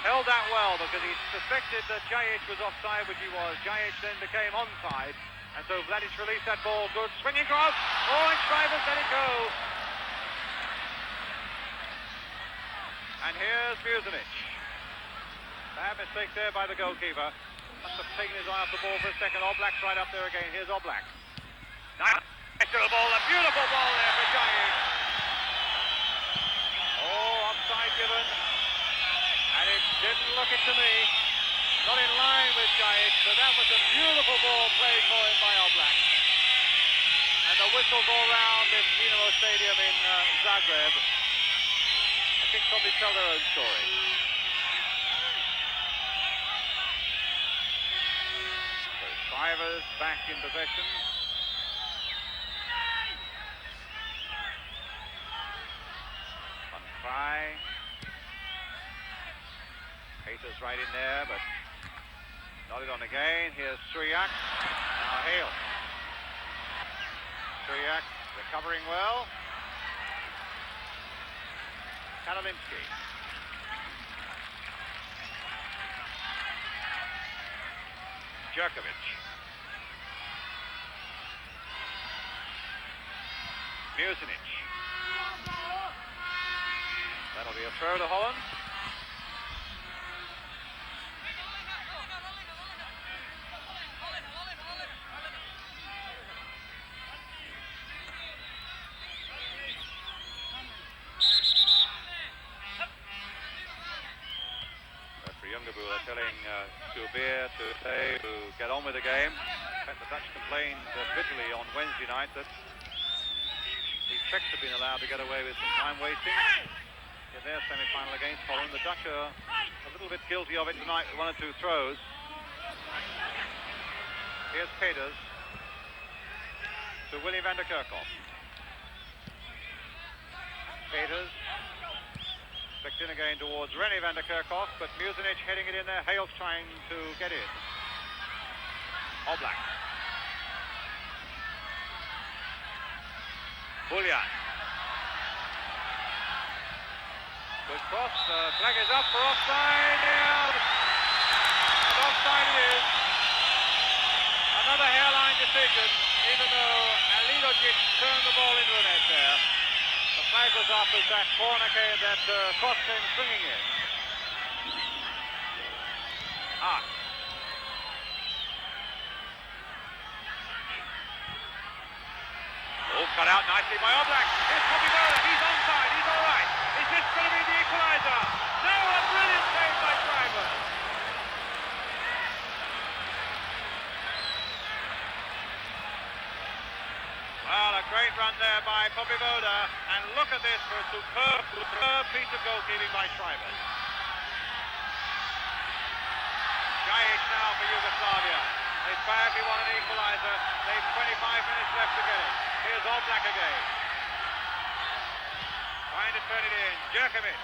Held that well because he suspected that Jajic was offside, which he was. Jajic then became onside. And so Vladic released that ball, good swinging cross. Oh, and Schreiber's let it go. And here's Musinic. Bad mistake there by the goalkeeper. Must have taken his eye off the ball for a second. Oblak's right up there again. Here's Oblak. Nice little ball, a beautiful ball there for Jajic. Oh, offside given. And it didn't look it to me. Not in line with Jajic, but that was a beautiful ball played for him by Oblak. And the whistles all round this Dinamo Stadium in Zagreb, I think probably tell their own story. So Shriver's back in possession. Van Krij. Peters right in there, but nodded on again. Here's Struyak. Now Hale. Struyak recovering well. Karolinski. Jerkovic. Musinic. That'll be a throw to Holland. They're telling Subir to get on with the game. In fact, the Dutch complained bitterly on Wednesday night that the Czechs have been allowed to get away with some time wasting in their semi-final against Holland. The Dutch are a little bit guilty of it tonight with one or two throws. Here's Peters to Willy van der Kerkhoff. Peters flicked in again towards René van der Kerkhoff, but Musinic heading it in there. Hales trying to get in. Oblak. Buljan. Good cross. Flag is up for offside. Yeah. And offside it is. Another hairline decision, even though Lidojic turned the ball into a net there. The flag was up as that corner came, that cross came swinging in. Oh, cut out nicely by Oblak. Here's Poppy Voda. He's onside. He's all right. Is this going to be the equalizer? No, a brilliant save by Schreiber. Well, a great run there by Poppy Voda, and look at this for a superb piece of goalkeeping by Schreiber. Jajic now for Yugoslavia. They badly want an equalizer. They've 25 minutes left to get it. Here's Oblak again. Trying to turn it in. Jerkovic.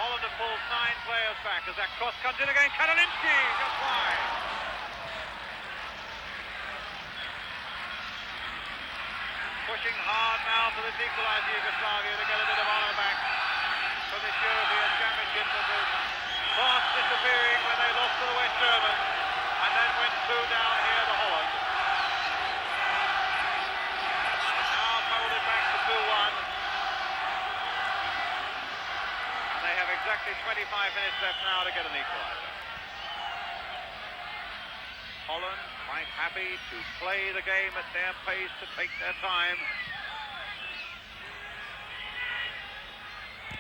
Holland have pulled 9 players back as that cross comes in again. Karoliński just wide. Pushing hard now for this equaliser Yugoslavia to get a bit of honour back from this European Championship that was fast disappearing when they lost to the West Germans and then went 2 down here to Holland. Now folded back to 2-1. And they have exactly 25 minutes left now to get an equaliser. Holland quite happy to play the game at their pace, to take their time.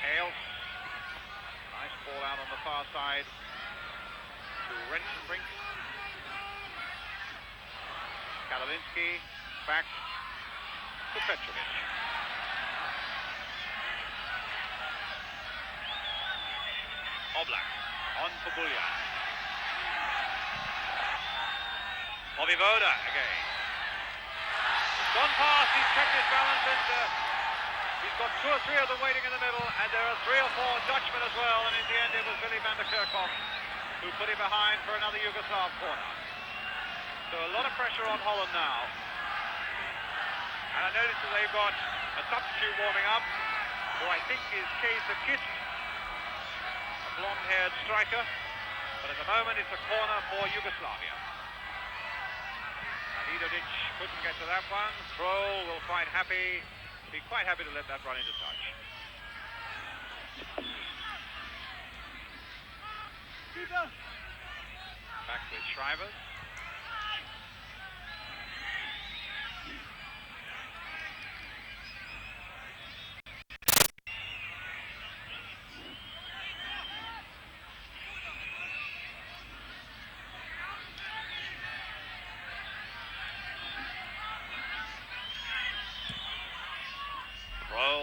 Hales. Nice ball out on the far side to Rensenbrink. Karoliński back to Petrovic. Oblak on for Buljan. Voda again. Gone past, he's kept his balance and he's got 2 or 3 of them waiting in the middle, and there are 3 or 4 Dutchmen as well, and in the end it was Willy van der Kerkhoff who put him behind for another Yugoslav corner. So a lot of pressure on Holland now. And I noticed that they've got a substitute warming up, who I think is Kaiser Kist, a blonde-haired striker, but at the moment it's a corner for Yugoslavia. Alidovic couldn't get to that one. Kroll will be quite happy to let that run into touch. Back with Shrivers.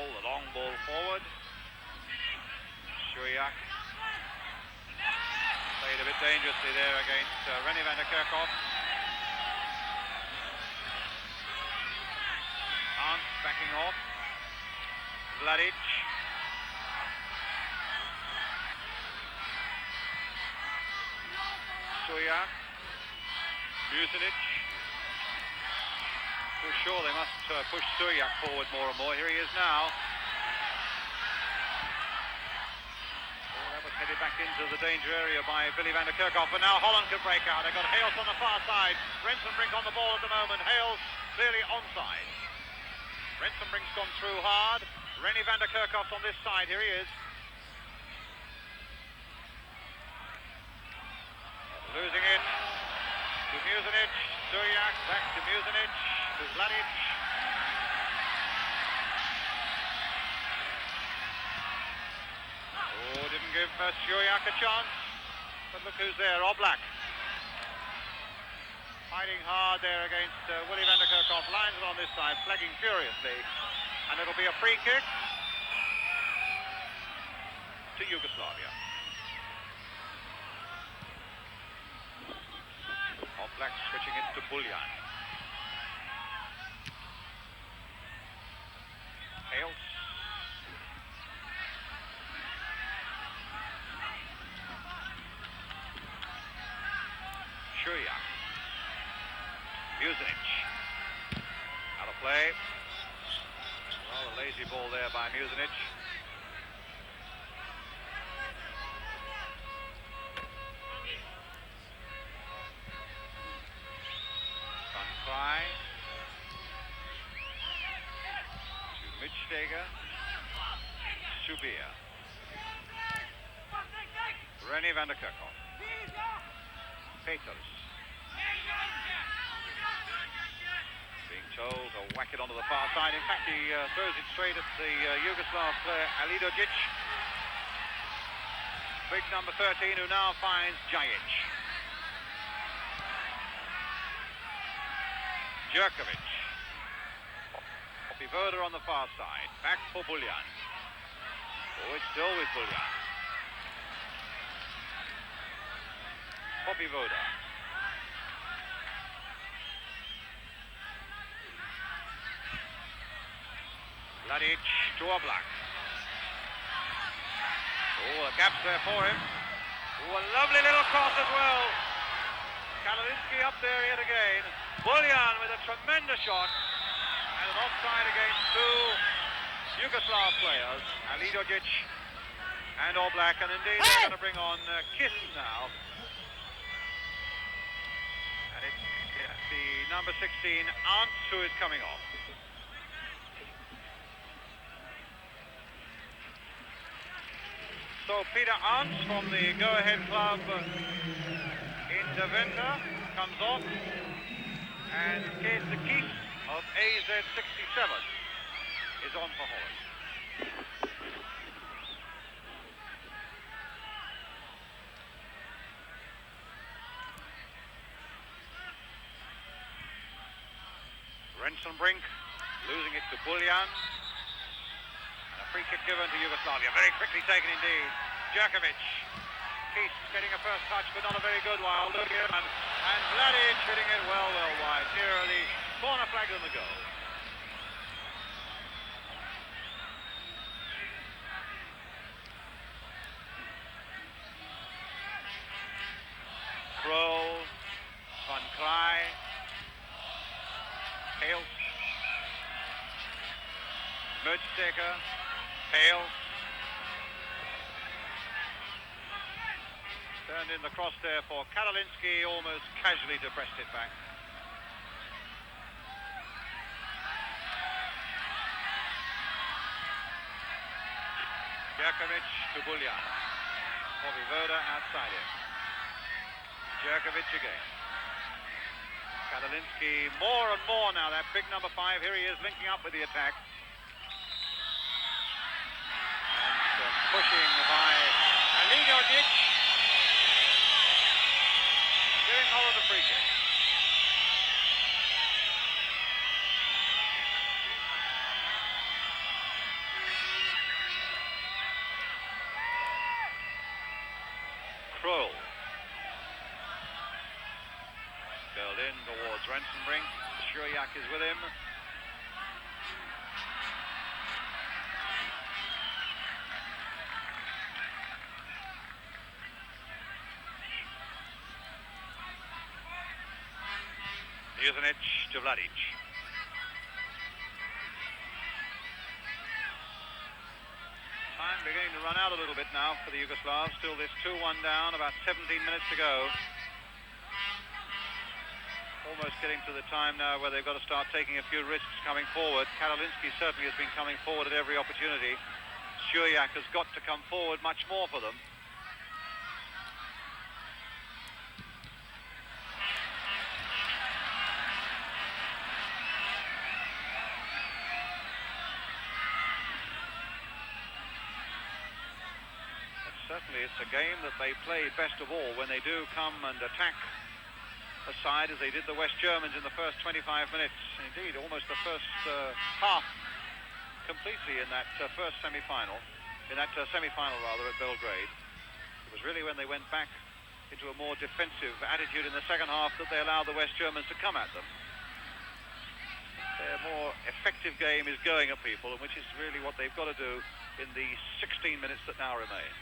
The long ball forward. Shuyak played a bit dangerously there against René van der Kerkhoff. Arndt backing off. Vladic. Shuyak. Musinic. For sure they must push Suriak forward more and more. Here he is now. Oh, that was headed back into the danger area by Willy van der Kerkhoff, but now Holland can break out. They've got Hales on the far side. Rensenbrink on the ball at the moment. Hales clearly onside. Rensenbrink's gone through hard. René van der Kerkhoff's on this side. Here he is. Losing it to Musinic. Suriak back to Musinic. To Vladic. Oh, didn't give Shuyak a chance. But look who's there, Oblak. Fighting hard there against Willy van der Kerkhoff. Lines it on this side, flagging furiously. And it'll be a free kick to Yugoslavia. Oblak switching it to Buljan. Hales. Shuyak. Musinic. Out of play. Well, a lazy ball there by Musinic. Van Cry. Mitchsteger, Subir, René van der Kerkhoff, Peters, being told to whack it onto the far side. In fact, he throws it straight at the Yugoslav player Alidovic. Big number 13 who now finds Djajic. Jerkovic. Voda on the far side, back for Buljan. Oh, it's still with Buljan. Voda. Vladic to Oblak. Oh, a gap's there for him. Oh, a lovely little cross as well. Kalinski up there yet again. Buljan with a tremendous shot. And an offside against two Yugoslav players, Alidojic and Oblak. And indeed they're going to bring on Kiss now. And it's the number 16, Ants, who is coming off. So Peter Ants from the Go-Ahead Club in Deventer comes off, and Kees de Kies of AZ67 is on for Holland. Rensenbrink losing it to Buljan. Free kick given to Yugoslavia, very quickly taken indeed. Jerkovic, Keith getting a first touch, but not a very good one. And Vladic hitting it well wide, near the corner flag on the goal. Krol, Van Kraai, Hales, Mertsteker, Hale. Turned in the cross there for Karolinski, almost casually depressed it back. Jerkovic to Buljan. Voda outside him. Jerkovic again. Karolinski more and more now, that big number 5. Here he is linking up with the attack. Pushing by Alidojic, giving Holland a free kick. Krol curled in towards Rensenbrink. Shuriak is with him. Juzanic to Vladic. Time beginning to run out a little bit now for the Yugoslavs. Still this 2-1 down, about 17 minutes to go. Almost getting to the time now where they've got to start taking a few risks coming forward. Karolinski certainly has been coming forward at every opportunity. Shuriak has got to come forward much more for them. Certainly it's a game that they play best of all when they do come and attack a side as they did the West Germans in the first 25 minutes. Indeed, almost the first half completely in that first semi-final, rather, at Belgrade. It was really when they went back into a more defensive attitude in the second half that they allowed the West Germans to come at them. Their more effective game is going at people, and which is really what they've got to do in the 16 minutes that now remain.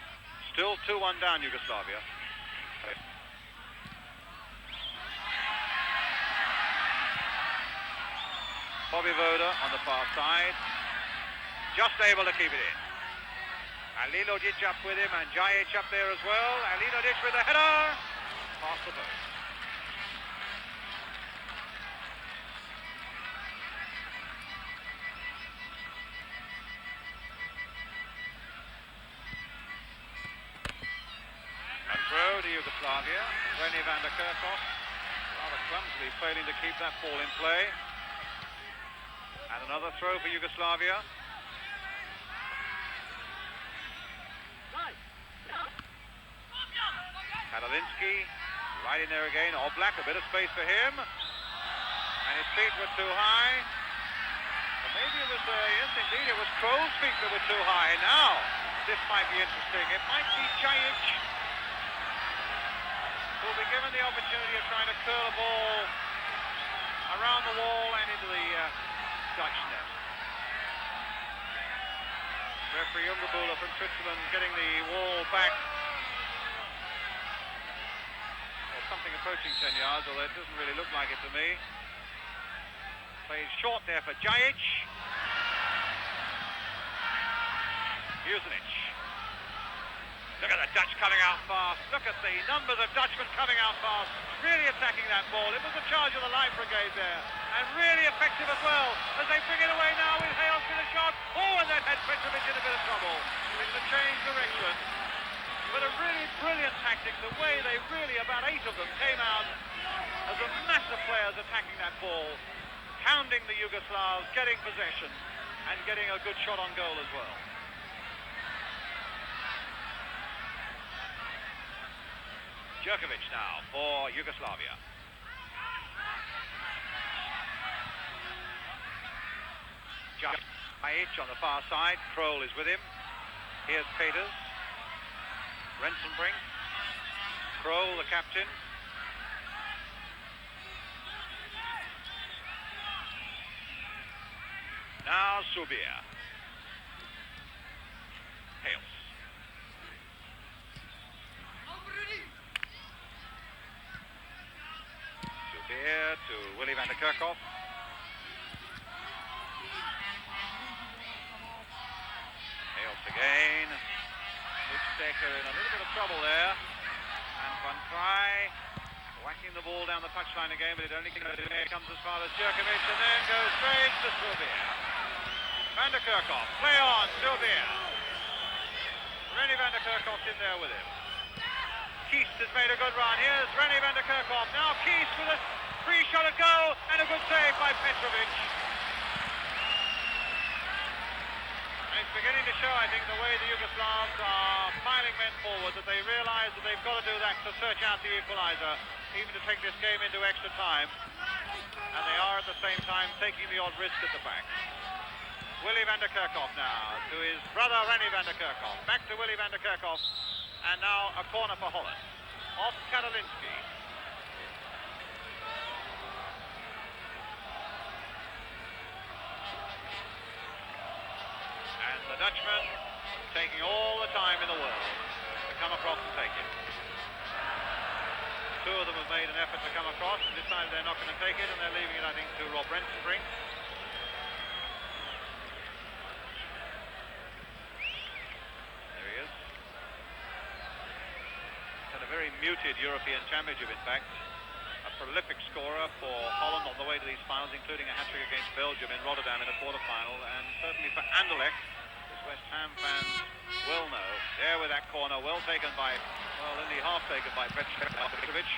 Still 2-1 down, Yugoslavia. Voda on the far side, just able to keep it in. Alidojic up with him, and Jajic up there as well. Alidojic with a header, past the post. Throw to Yugoslavia. René van der Kerkhoff rather clumsily failing to keep that ball in play. And another throw for Yugoslavia. Karolinski right in there again. Oblak, a bit of space for him. And his feet were too high. Or maybe it was, yes indeed, it was Krol's feet that were too high. Now, this might be interesting. It might be Jajic will be given the opportunity of trying to curl a ball around the wall and into the Dutch net. Referee Ungabula from Switzerland getting the wall back. Well, something approaching 10 yards, although it doesn't really look like it to me. Plays short there for Jajic. Jusinic. Look at the Dutch coming out fast. Look at the numbers of Dutchmen coming out fast. Really attacking that ball. It was a charge of the Light Brigade there. And really effective as well. As they bring it away now with Hales with a shot. Oh, and that had Petrovic in a bit of trouble. It's a change direction. But a really brilliant tactic. The way they really, about 8 of them, came out as a mass of players attacking that ball. Hounding the Yugoslavs, getting possession. And getting a good shot on goal as well. Jerkovic now for Yugoslavia. Jajic on the far side. Kroll is with him. Here's Peters. Rensenbrink. Kroll, the captain. Now Subir. Hales. Subir to Willy van der Kerkhoff. Hales again. Luchsteker in a little bit of trouble there. And Van Krij whacking the ball down the touchline again, but it only comes as far as Jerkovic and then goes straight to Subir. Van der Kerkhoff, play on, Subir. Rennie van der Kerkhoff's in there with him. Kiest has made a good run. Here's Rennie van der Kerkhoff. Now Kiest with a free shot at goal and a good save by Petrovic. And it's beginning to show, I think, the way the Yugoslavs are piling men forward, that they realise that they've got to do that to search out the equaliser, even to take this game into extra time. And they are at the same time taking the odd risk at the back. Willy van der Kerkhoff now to his brother Rennie van der Kerkhoff. Back to Willy van der Kerkhoff. And now a corner for Holland. Off Karolinski. And the Dutchman taking all the time in the world to come across and take it. 2 of them have made an effort to come across and decided they're not going to take it, and they're leaving it, I think, to Rob Rensenbrink. Very muted European Championship, in fact. A prolific scorer for Holland on the way to these finals, including a hat-trick against Belgium in Rotterdam in a quarter-final, and certainly for Anderlecht, as West Ham fans will know. There with that corner, well taken by, well, only half taken by Petrovic.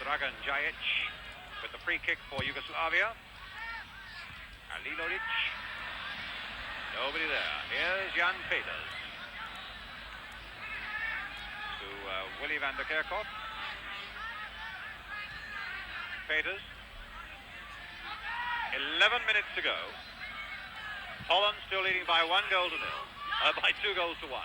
Dragan Jajic with the free kick for Yugoslavia. Alilovic. Nobody there. Here's Jan Peters. To Willy van der Kerkhoff. Peters. 11 minutes to go. Holland still leading by 1 goal to 0. By 2 goals to 1.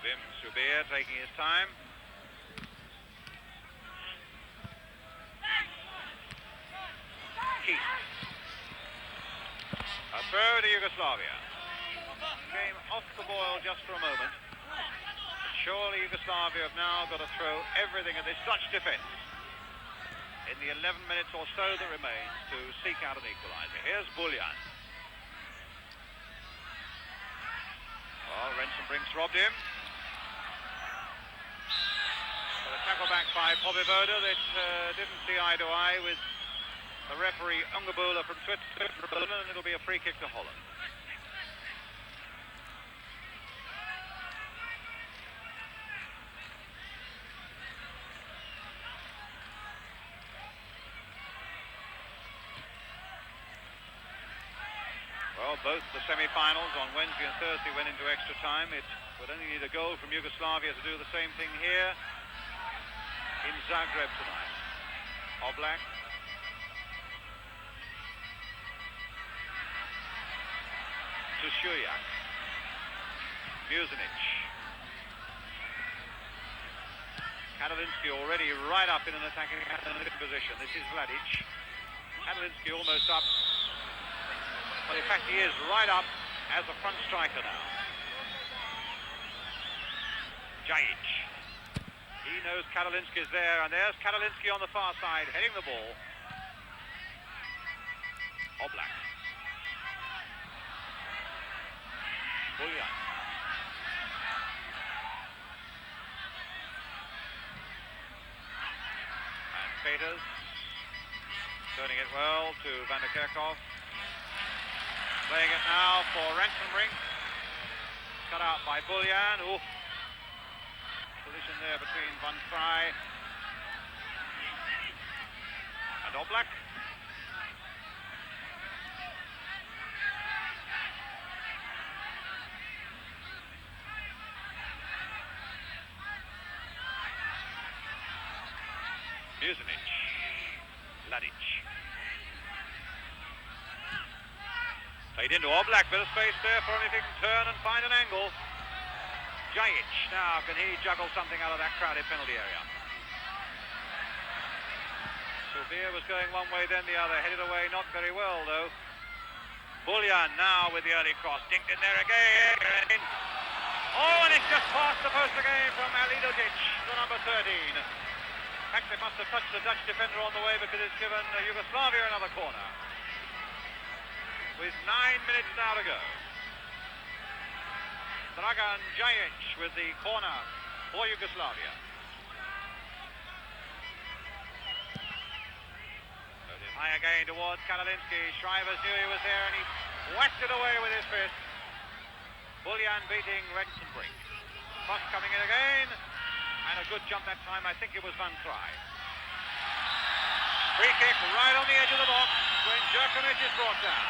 Wim Subir taking his time. Kiest. A throw to Yugoslavia. Came off the boil just for a moment. But surely Yugoslavia have now got to throw everything at this Dutch defence in the 11 minutes or so that remains to seek out an equaliser. Here's Buljan. Well, Rensenbrink's robbed him. A tackle back by Pobivoda that didn't see eye to eye with the referee Ungabula from Switzerland, and it'll be a free kick to Holland. Well, both the semi-finals on Wednesday and Thursday went into extra time. It would only need a goal from Yugoslavia to do the same thing here in Zagreb tonight. Oblak. to Shuyak. Musinic. Kadalinsky already right up in an attacking position. This is Vladic. Kadalinsky almost up. Well, in fact, he is right up as a front striker now. Jajic. He knows Kadalinsky is there, and there's Kadalinsky on the far side, heading the ball. Oblak. Bullion. And Peters. Turning it well to Van der Kerkhoff. Playing it now for Ransenbrink. Cut out by Bullion. Ooh. Position there between Van Fry and Oblak. Musinic. Vladic. Played into Oblak, bit of space there for him if he can turn and find an angle. Jajic, now can he juggle something out of that crowded penalty area? Sofia was going one way, then the other, headed away, not very well though. Bullion now with the early cross, dinked in there again. Oh, and it's just past the post again from Alidovic, the number 13. In fact, they must have touched the Dutch defender on the way because it's given Yugoslavia another corner. With 9 minutes now to go. Dragan Jajic with the corner for Yugoslavia. Goes it high again towards Kadalinsky. Shrivers knew he was there and he whacked it away with his fist. Bullion beating Ransenbrink. Cross coming in again. And a good jump that time, I think it was Van Fry. Free kick right on the edge of the box when Jerkovic is brought down.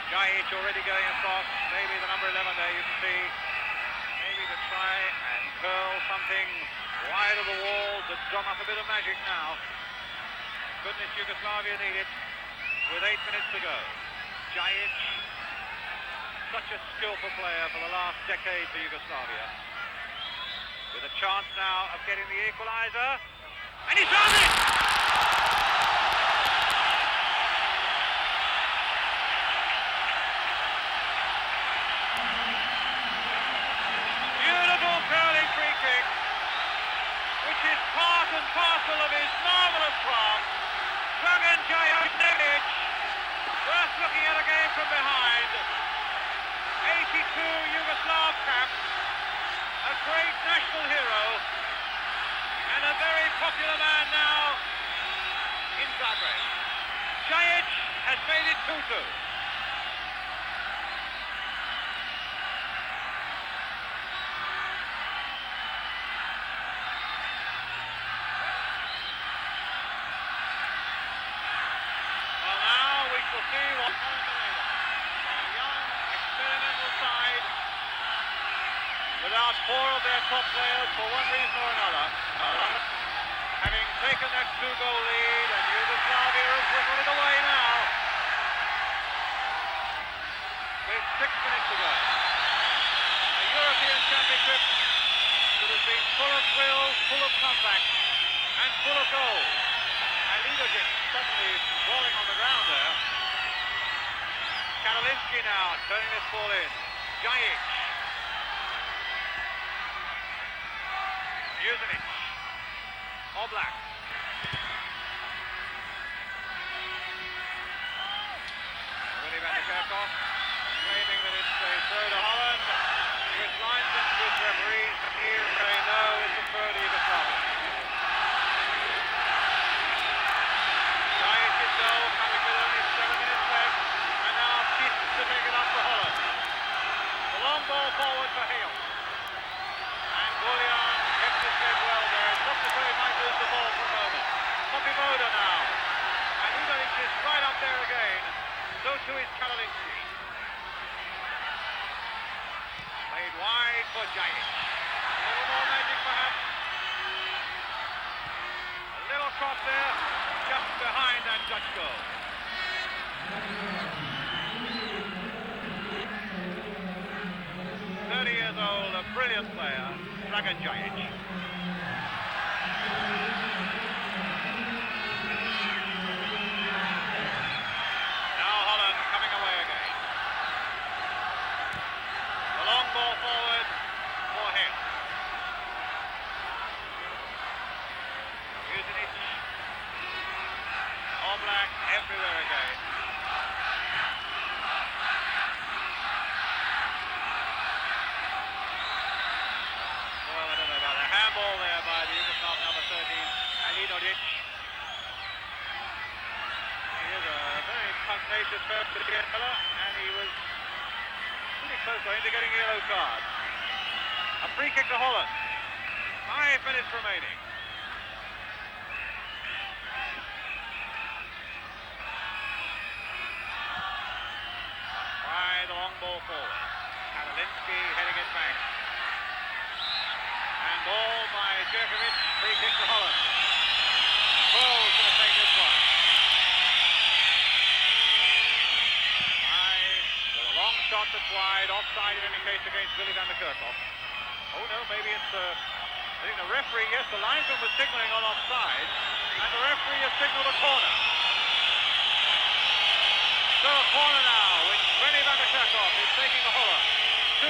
Jajic already going across, maybe the number 11 there, you can see. Maybe to try and curl something wide of the wall to drum up a bit of magic now. Goodness, Yugoslavia need it with 8 minutes to go. Jajic, such a skillful player for the last decade for Yugoslavia. With a chance now of getting the equaliser. And he's done it! Beautiful curling free kick, which is part and parcel of his marvellous craft. Dragan Jajic, first looking at a game from behind. 82 Yugoslav cap, a great national hero, and a very popular man now in Zagreb. Jajic has made it 2-2. Well, now we shall see what without 4 of their top players for one reason or another. Having taken that 2-goal lead, and Yugoslavia has whittled it away now. With 6 minutes to go. A European Championship that has been full of thrills, full of comebacks, and full of goals. And Lidovic suddenly falling on the ground there. Kadalinsky now turning this ball in. Jajic. Musinic. Oblak. Willy van der Kerkhoff claiming that it's a throw to Holland, which lines into his referees. He is saying no, it's a throw to Yugoslavia. Jajic is goal coming with only 7 minutes left, and now Kiss to take it up for Holland. The long ball forward for Hale. And Bullion kept his head well there. It looked as though he might lose the ball for a moment. Popivoda now. And Lidovic is right up there again. So too is Kadalinsky. Played wide for Jajic. A little more magic perhaps. A little cross there, just behind that Dutch goal. Years old, a brilliant player, Dragan Jajic. Now Holland coming away again. The long ball forward for him. Yugoslavia. All black everywhere again. Handball there by the Yugoslav number 13, Alinovic. He is a very pugnacious fella, and he was pretty close to getting a yellow card. A free kick to Holland. 5 minutes remaining. Try the long ball forward. Karolinsky heading it back. And ball by Jerkovic, free kick to Holland. Kroll's going to take this one. With a long shot that's wide, offside in any case against Willy van der Kerkhoff. Oh no, maybe it's I think the referee, yes, the linesman was signalling on offside, and the referee has signaled a corner. So a corner now, which Willy van der Kerkhoff is taking to Holland.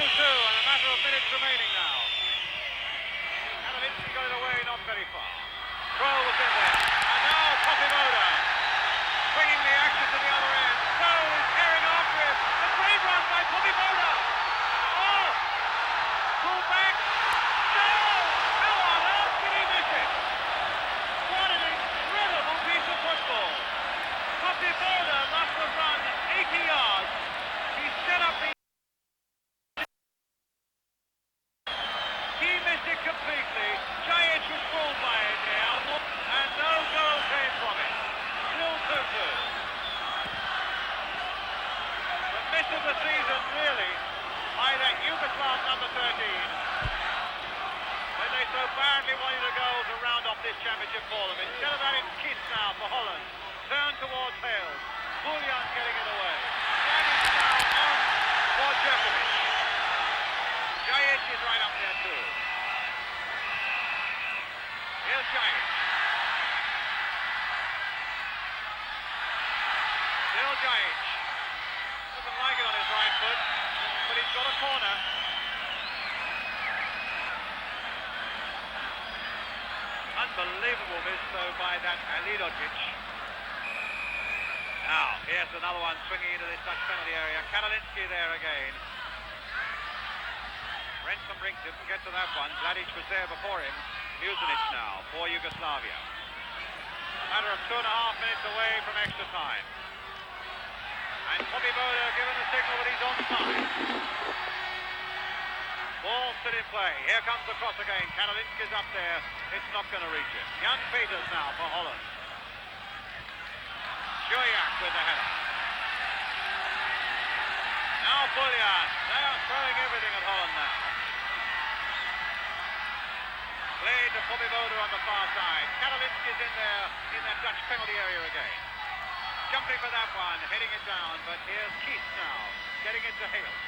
2-2, and a matter of minutes remaining now. He got it away, not very far. Kroll was in there. And now Popivoda bringing the action to the other end. Kroll is tearing after him. A great run by Popivoda. Oh! Pull back. No! How on earth did he miss it? What an incredible piece of football. Popivoda must have run 80 yards. He set up the... He missed it completely. Jajic was fooled by it now, and no goal came from it. Still 2-2. The miss of the season, really, by that Yugoslav number 13. When they so badly wanted a goal to round off this championship for them. Instead of that, it's Kiss now for Holland. Turn towards Hales. Bullion getting it away. Jajic now on for Jerkovic. Jajic is right up there too. Here's Jajic. Still Jajic. Doesn't like it on his right foot, but he's got a corner. Unbelievable miss though by that Alinovic. Now, here's another one swinging into this Dutch penalty area. Karolinsky there again. Renson Brink didn't get to that one. Vladic was there before him. Musinic now for Yugoslavia. Matter of 2.5 minutes away from extra time. And Popivoda given the signal that he's onside. Ball still in play. Here comes the cross again. Karolinsky's up there. It's not going to reach him. Jan Peters now for Holland. Jojak with the header. Now Bullion. They are throwing everything at Holland now. Played to Popivoda on the far side. Karolinsky's in there in that Dutch penalty area again. Jumping for that one, heading it down, but here's Keith now, getting it to Hales.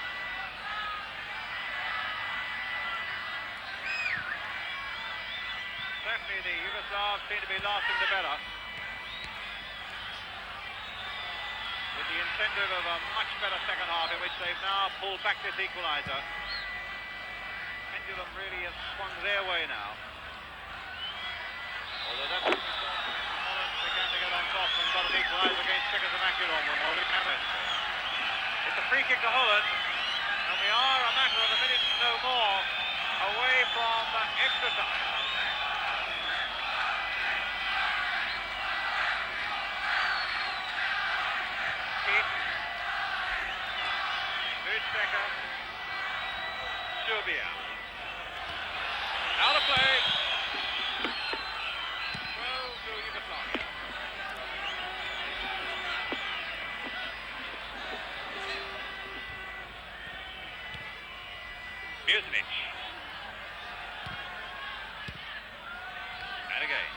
Certainly the Yugoslavs seem to be lasting the better. With the incentive of a much better second half in which they've now pulled back this equaliser. Pendulum really has swung their way now. Although that's Holland began to get on top and got an equaliser against Czechoslovakia. It's a free kick to Holland, and we are a matter of a minute no more away from extra time. Mustecker, Subia. Now to play. Throw to Yugoslavia. Musinic. And again.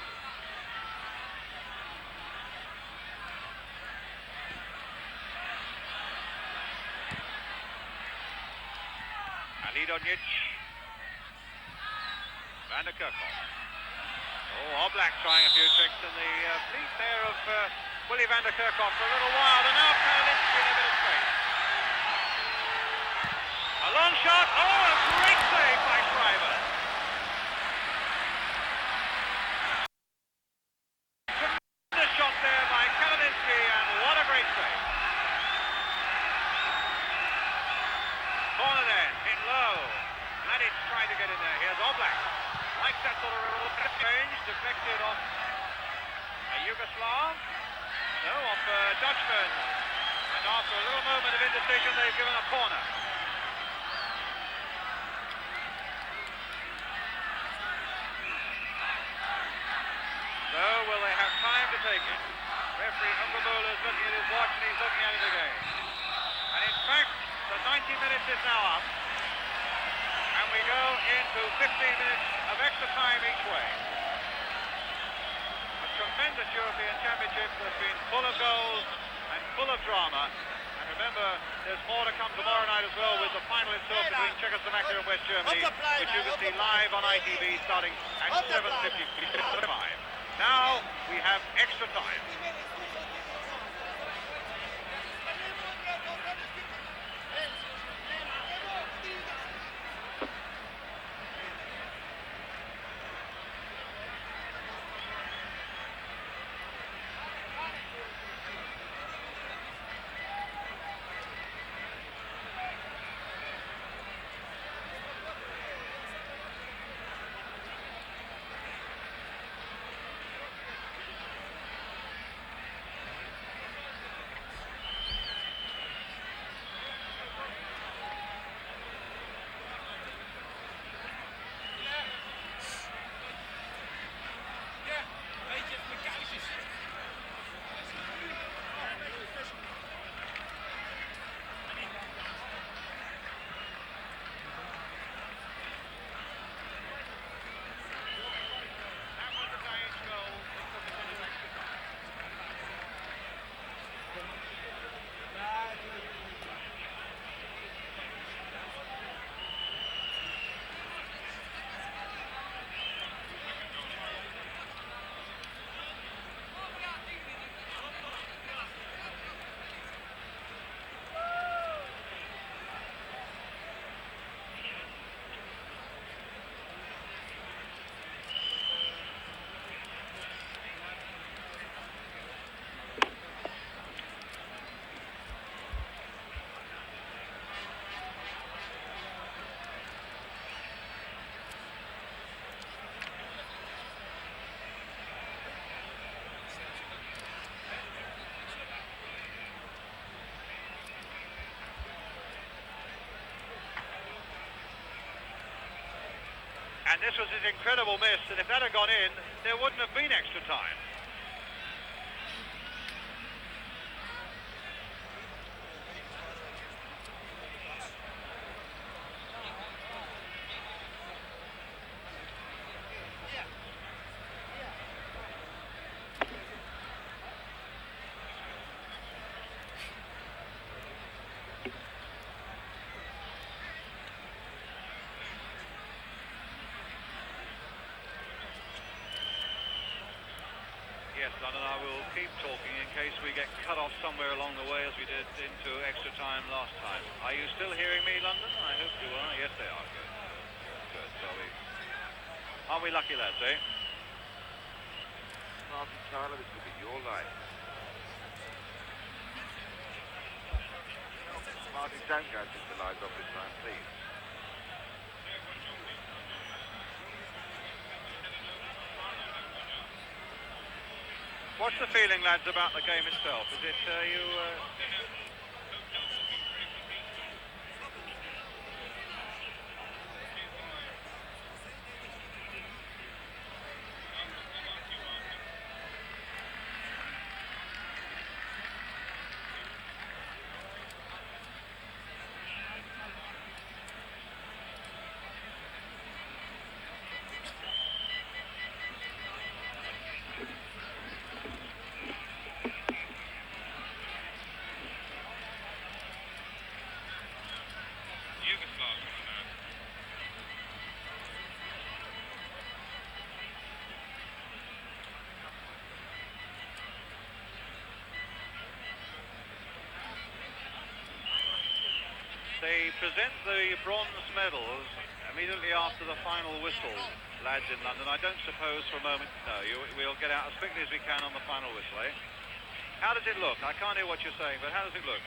Jodnic. Van der Kerkhoff. Oh, Oblak trying a few tricks, and the feet there of Willy van der Kerkhoff for a little while, and now Kalinski in a bit of space. A long shot. Oh, a great save by Schreiber. Tremendous shot there by Kalinski, and what a great save. Corner then, hit low. Mladic trying to get in there. Here's Oblak. Likes that sort of range, deflected off a Yugoslav. No, off a Dutchman. And after a little moment of indecision, they've given a corner. So, will they have time to take it? Referee Ungerbula is looking at his watch, and he's looking at it again. And in fact, the 90 minutes is now up. And we go into 15 minutes of extra time each way. A tremendous European Championship that's been full of goals and full of drama. And remember, there's more to come tomorrow night as well with the final itself between Czechoslovakia and West Germany, which you can see live on ITV starting at 7:55. Now we have extra time. And this was an incredible miss, and if that had gone in, there wouldn't have been extra time. Yes, London, I will keep talking in case we get cut off somewhere along the way as we did into extra time last time. Are you still hearing me, London? I hope you are. Yes, they are. Good. Good. So aren't we lucky lads, eh? Martin Tyler, this could be your life. Martin, don't go to the lights off this time, please. What's the feeling, lads, about the game itself? Is it you... They present the bronze medals immediately after the final whistle, lads in London. I don't suppose for a moment, no, we'll get out as quickly as we can on the final whistle, eh? How does it look? I can't hear what you're saying, but how does it look?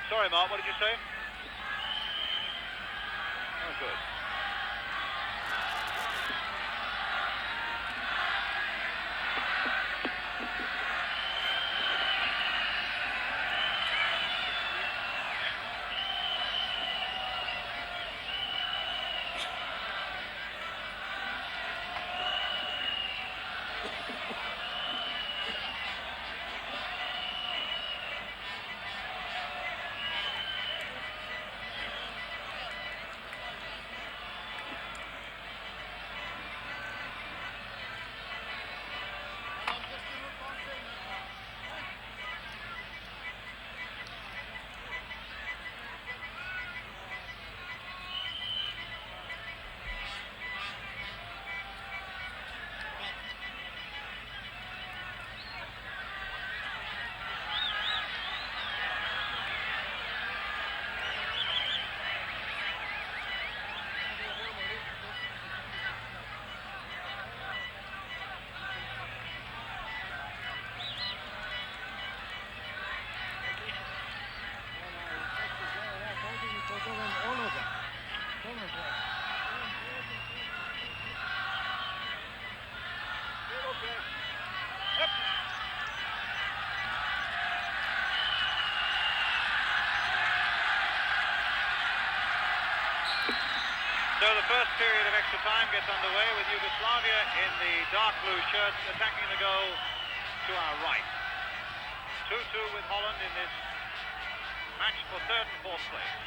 Sorry, Mark, what did you say? Oh, good. So the first period of extra time gets underway with Yugoslavia in the dark blue shirts attacking the goal to our right. 2-2 with Holland in this match for third and fourth place.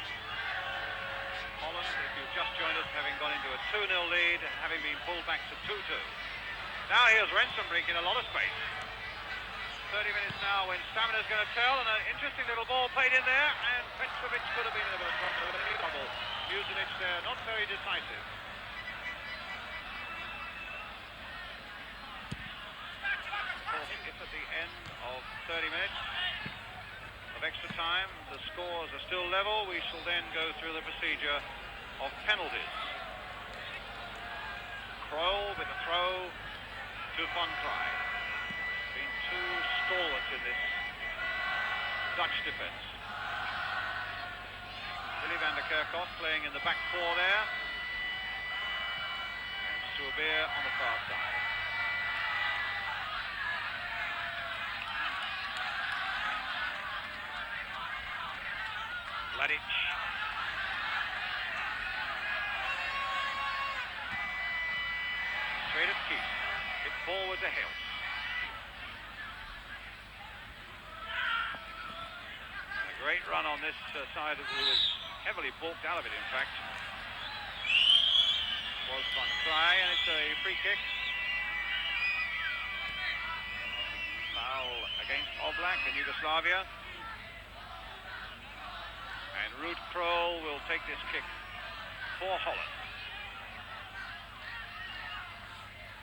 Holland, if you've just joined us, having gone into a 2-0 lead and having been pulled back to 2-2. Now here's Rensenbrink in a lot of space. 30 minutes now when stamina's going to tell, and an interesting little ball played in there, and Petrovic could have been in a bit of trouble. Musinic there, not very decisive. If at the end of 30 minutes of extra time the scores are still level, we shall then go through the procedure of penalties. Krol with a throw to Von Krij. Been two stalwarts in this Dutch defence. Willy van der Kerkhoff playing in the back four there. And Soubeer on the far side. Vladic. Straight at Keith. Hit forward to Hills. And a great run on this side who was heavily balked out of it, in fact. Was Von Krij, and it's a free kick. Foul against Oblak in Yugoslavia. And Ruud Krol will take this kick for Holland.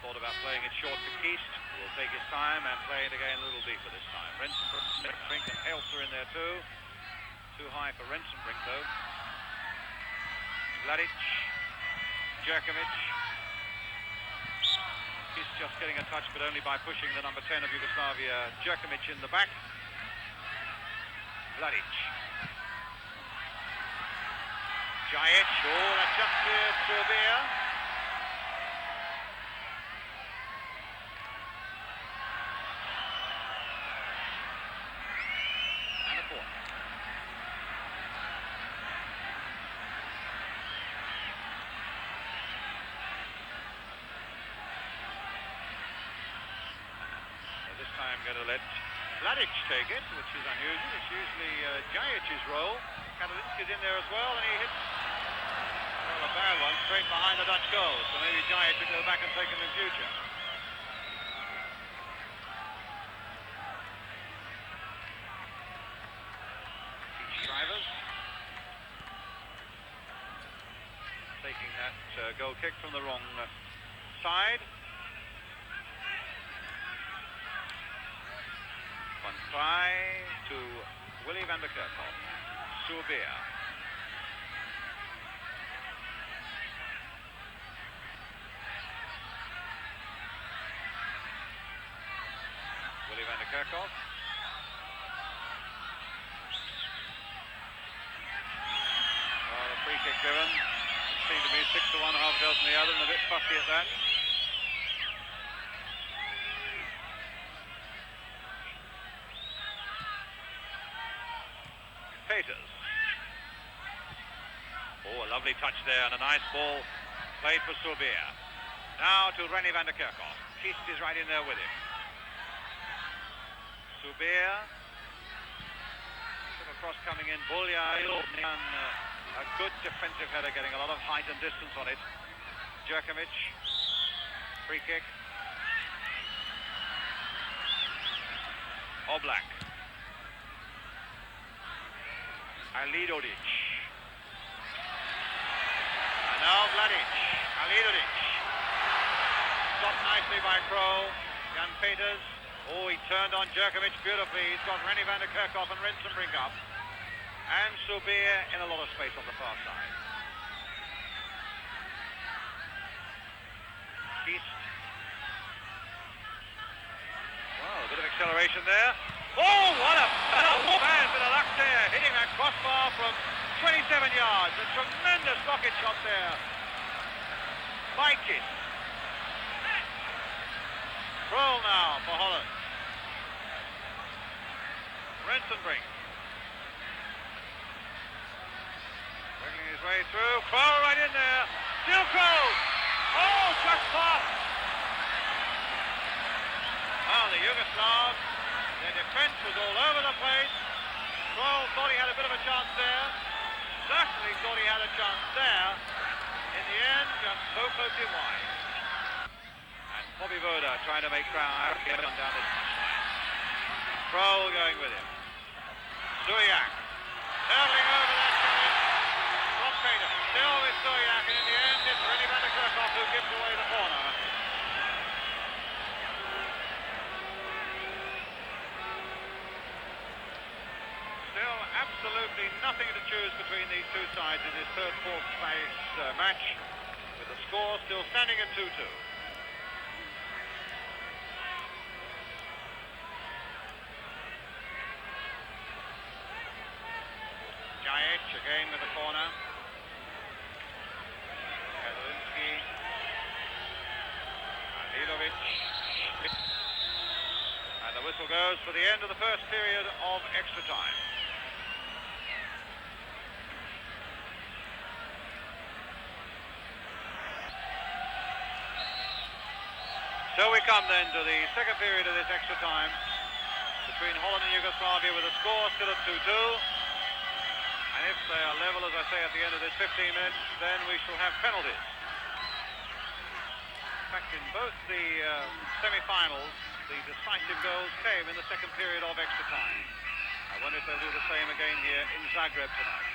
Thought about playing it short to Keast. Will take his time and play it again a little deeper this time. Rensenbrink and Helser in there too. Too high for Rensenbrink though. Vladic, Jerkovic. He's just getting a touch, but only by pushing the number 10 of Yugoslavia, Jerkovic, in the back. Vladic. Jajic, oh, that just cleared Soubeer. And a corner. This time going to let Vladic take it, which is unusual. It's usually Jajic's role. Katalinic is in there as well, and he hits, well, a bad one straight behind the Dutch goal. So maybe Jajic will go back and take him in future. Drivers taking that goal kick from the wrong side. Try to Willy van der Kerkhoff. Soubier. Willy van der Kerkhoff. Well, a free kick given. Seemed to be 6 to 1, half a dozen the other, and a bit fussy at that. Peters. Oh, a lovely touch there, and a nice ball played for Soubier. Now to Rennie van der Kerkhoff. Kiest is right in there with him. Soubier. Bit of a cross coming in. Bulya. A good defensive header, getting a lot of height and distance on it. Jerkovic. Free kick. Oblak. Alidovic. And now Vladic. Alidovic. Stopped nicely by Kroll. Jan Peters. Oh, he turned on Jerkovic beautifully. He's got Rennie van der Kerkhoff and Rensenbrink up. And Soubier in a lot of space on the far side. Kiest. Wow, a bit of acceleration there. Oh, what a man, bit of luck there, hitting that crossbar from 27 yards. A tremendous rocket shot there by Kiest. Kroll now for Holland. Rensenbrink. Wiggling his way through. Kroll right in there. Still Kroll. Oh, just past. Well, the Yugoslavs, their defence was all over the place. Kroll thought he had a bit of a chance there. Certainly thought he had a chance there. In the end, just so poked him wide. And Bobby Voda trying to make ground get on down this line. Kroll going with him. Suyak hurtling over that challenge from Peters. Still with Suyak, and in the end it's Rennie van der Kerkhoff who gives away the corner. Still absolutely nothing to choose between these two sides in this third-fourth place match, with the score still standing at 2-2. Again with the corner. Kazalinski. Alilovic. And the whistle goes for the end of the first period of extra time. So we come then to the second period of this extra time between Holland and Yugoslavia, with the score still at 2-2. And if they are level, as I say, at the end of this 15 minutes, then we shall have penalties. In fact, in both the semi-finals, the decisive goals came in the second period of extra time. I wonder if they'll do the same again here in Zagreb tonight.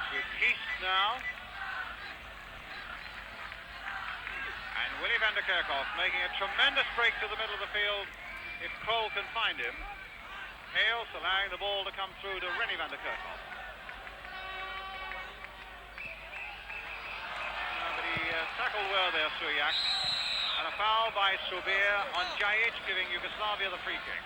It's with Kiest now. And Willy van der Kerkhoff making a tremendous break to the middle of the field, if Kroll can find him. Hales allowing the ball to come through to Rennie van der Kerkhoff. But he tackled well there, Suyak. And a foul by Soubier on Djajic, giving Yugoslavia the free kick.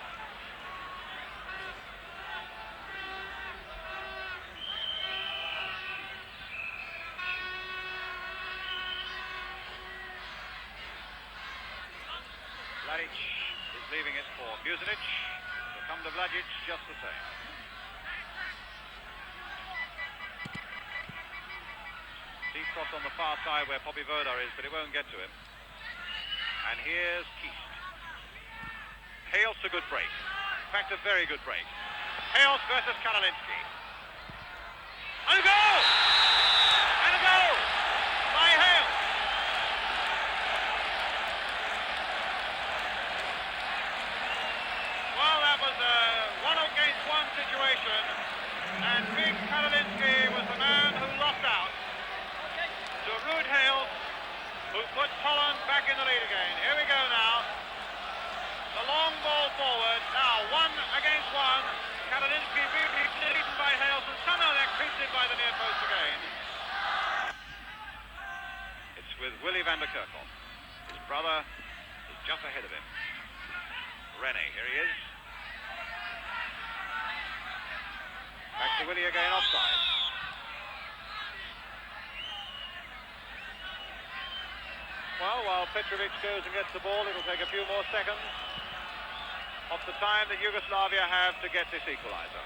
Vladic is leaving it for Buzanic. Come to Vladic just the same. Deep cross on the far side where Bobby Voda is, but it won't get to him. And here's Kiest. Hales a good break. In fact, a very good break. Hales versus Karolinski. And a goal! And a goal! By Hales! Well, that was a one-against-one situation, and big Karolinski was the man who lost out to Ruud Hales, who puts Holland back in the lead again. Here we go now. The long ball forward. Now, by the near post again. It's with Willy van der Kerkhoff. His brother is just ahead of him. René, here he is. Back to Willy again, offside. Well, while Petrovic goes and gets the ball, it'll take a few more seconds of the time that Yugoslavia have to get this equaliser,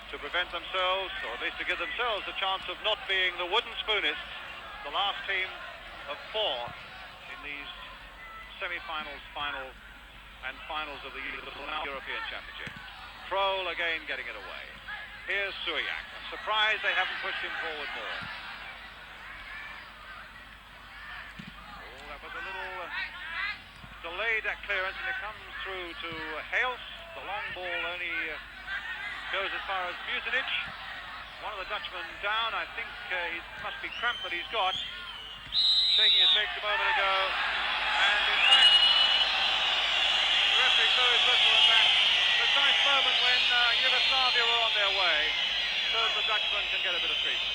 to prevent themselves, or at least to give themselves a chance of not being the wooden spoonists, the last team of 4 in these semi-finals, final and finals of the European Championship. Kroll again getting it away. Here's Suyak. I'm surprised they haven't pushed him forward more. Was a little delayed that clearance, and it comes through to Hales. The long ball only goes as far as Mucinic. One of the Dutchmen down. I think it must be cramp that he's got. Shaking his legs a moment ago. And in fact, the referee blew his whistle at that precise moment when Yugoslavia were on their way, so the Dutchman can get a bit of treatment.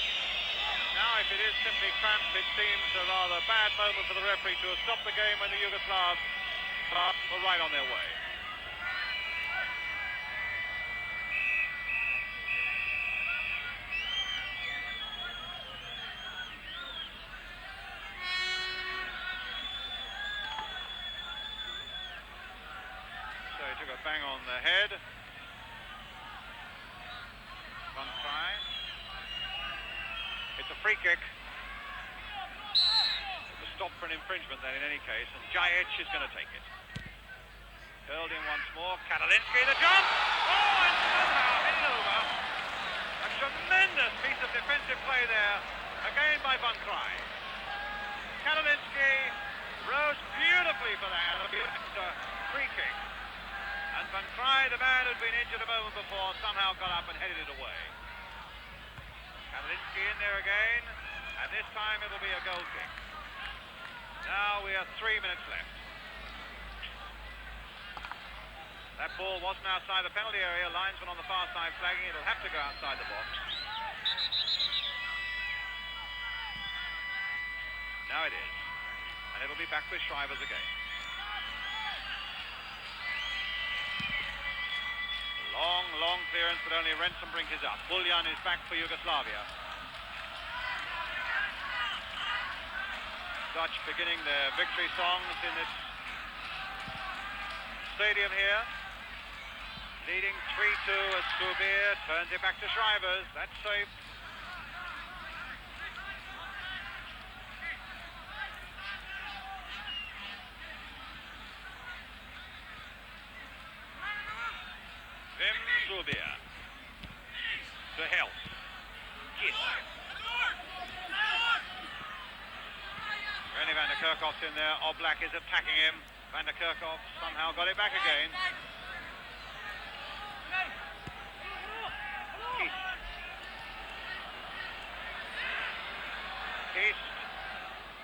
Now, if it is simply cramp, it seems a rather bad moment for the referee to have stopped the game when the Yugoslavs were right on their way. So he took a bang on the head. One try. It's a free kick. It's a stop for an infringement then in any case, and Jajic is going to take it. Curled in once more. Kadalinsky, the jump! Oh, and somehow hit it over. A tremendous piece of defensive play there, again by Van Krij. Kadalinsky rose beautifully for that. Free kick. And Van Krij, the man who'd been injured a moment before, somehow got up and headed it away. Kadalinsky in there again, and this time it'll be a goal kick. Now we have 3 minutes left. That ball wasn't outside the penalty area. Linesman on the far side flagging. It'll have to go outside the box. Now it is. And it'll be back with Shrivers again. Long clearance, but only Rensenbrink is up. Buljan is back for Yugoslavia. Dutch beginning their victory songs in this stadium here. Leading 3-2 as Subir turns it back to Shrivers. That's safe. Subir to Hels. Yes. René van der Kerkhoff's in there. Oblak is attacking him. Van der Kerkhoff somehow got it back again. Keast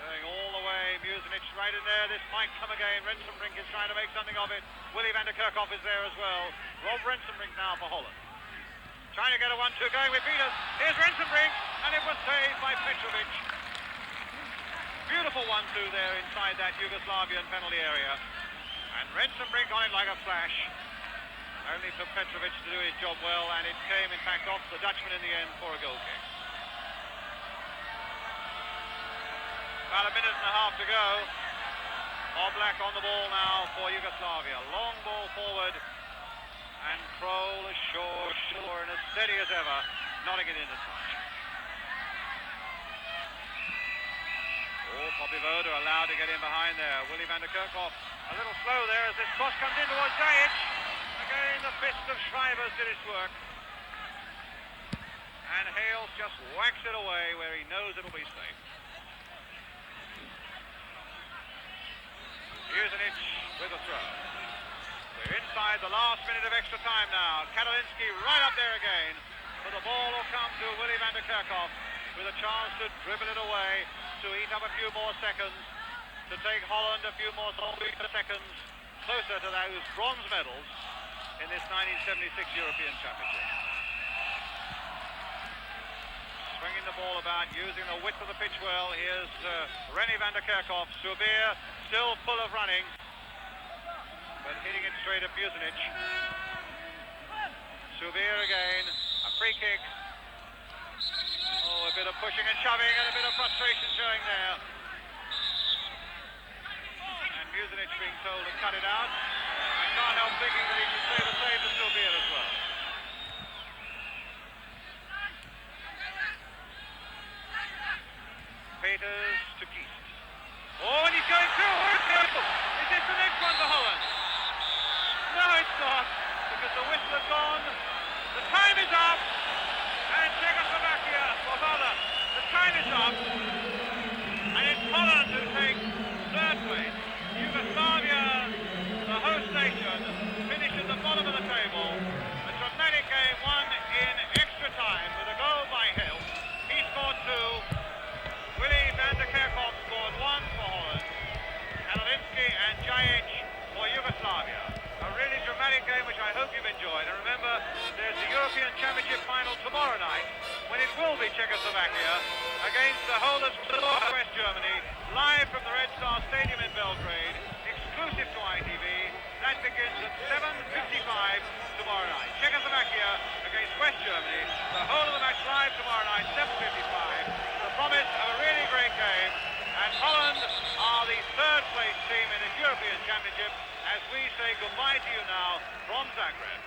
going all the way. Mucinic right in there. This might come again. Rensenbrink is trying to make something of it. Willy van der Kerkhoff is there as well. Rob Rensenbrink now for Holland. Trying to get a 1-2 going with Peters. Here's Rensenbrink, and it was saved by Petrovic. Beautiful 1-2 there inside that Yugoslavian penalty area. And Rensenbrink on it like a flash. Only for Petrovic to do his job well, and it came in fact off the Dutchman in the end for a goal kick. About a minute and a half to go. Oblak on the ball now for Yugoslavia. Long ball forward. And Kroll is sure and as steady as ever, nodding it into touch. Oh, Popivoda allowed to get in behind there. Willy van der Kerkhoff a little slow there as this cross comes in towards Jajic. Again, the fist of Shrivers did its work. And Hales just whacks it away where he knows it'll be safe. Mucinic with a throw. We're inside the last minute of extra time now. Kadalinsky right up there again. But the ball will come to Willy van der Kerkhoff with a chance to dribble it away, to eat up a few more seconds, to take Holland a few more seconds closer to those bronze medals in this 1976 European Championship. swinging the ball about, using the width of the pitch well. Here's Rennie van der Kerkhoff. Subir still full of running, but hitting it straight at Buzanic. Subir again, a free kick. Oh, a bit of pushing and shoving and a bit of frustration showing there. And Buzanic being told to cut it out. I can't help thinking that he should save a save to Subir as well. Peters to Geest. Oh, and he's going through! Is this the next one for Holland? No, it's not, because the whistle has gone. The time is up, and Czechoslovakia, or rather, the time is up, and it's Holland who takes third place. Yugoslavia, the host nation, finished at the bottom of the table. A dramatic game won in extra time with a goal by Hill. He scored 2. Willy van der Kerkhoff scored 1 for Holland. Kalalinsky and Jajic for Yugoslavia. A really dramatic game which I hope you've enjoyed. And remember, there's the European Championship final tomorrow night, when it will be Czechoslovakia against the holders of West Germany, live from the Red Star Stadium in Belgrade, exclusive to ITV. That begins at 7:55 tomorrow night. Czechoslovakia against West Germany. The whole of the match live tomorrow night, 7:55. The promise of a really great game. And Holland are the third place team in the European Championship as we say goodbye to you now from Zagreb.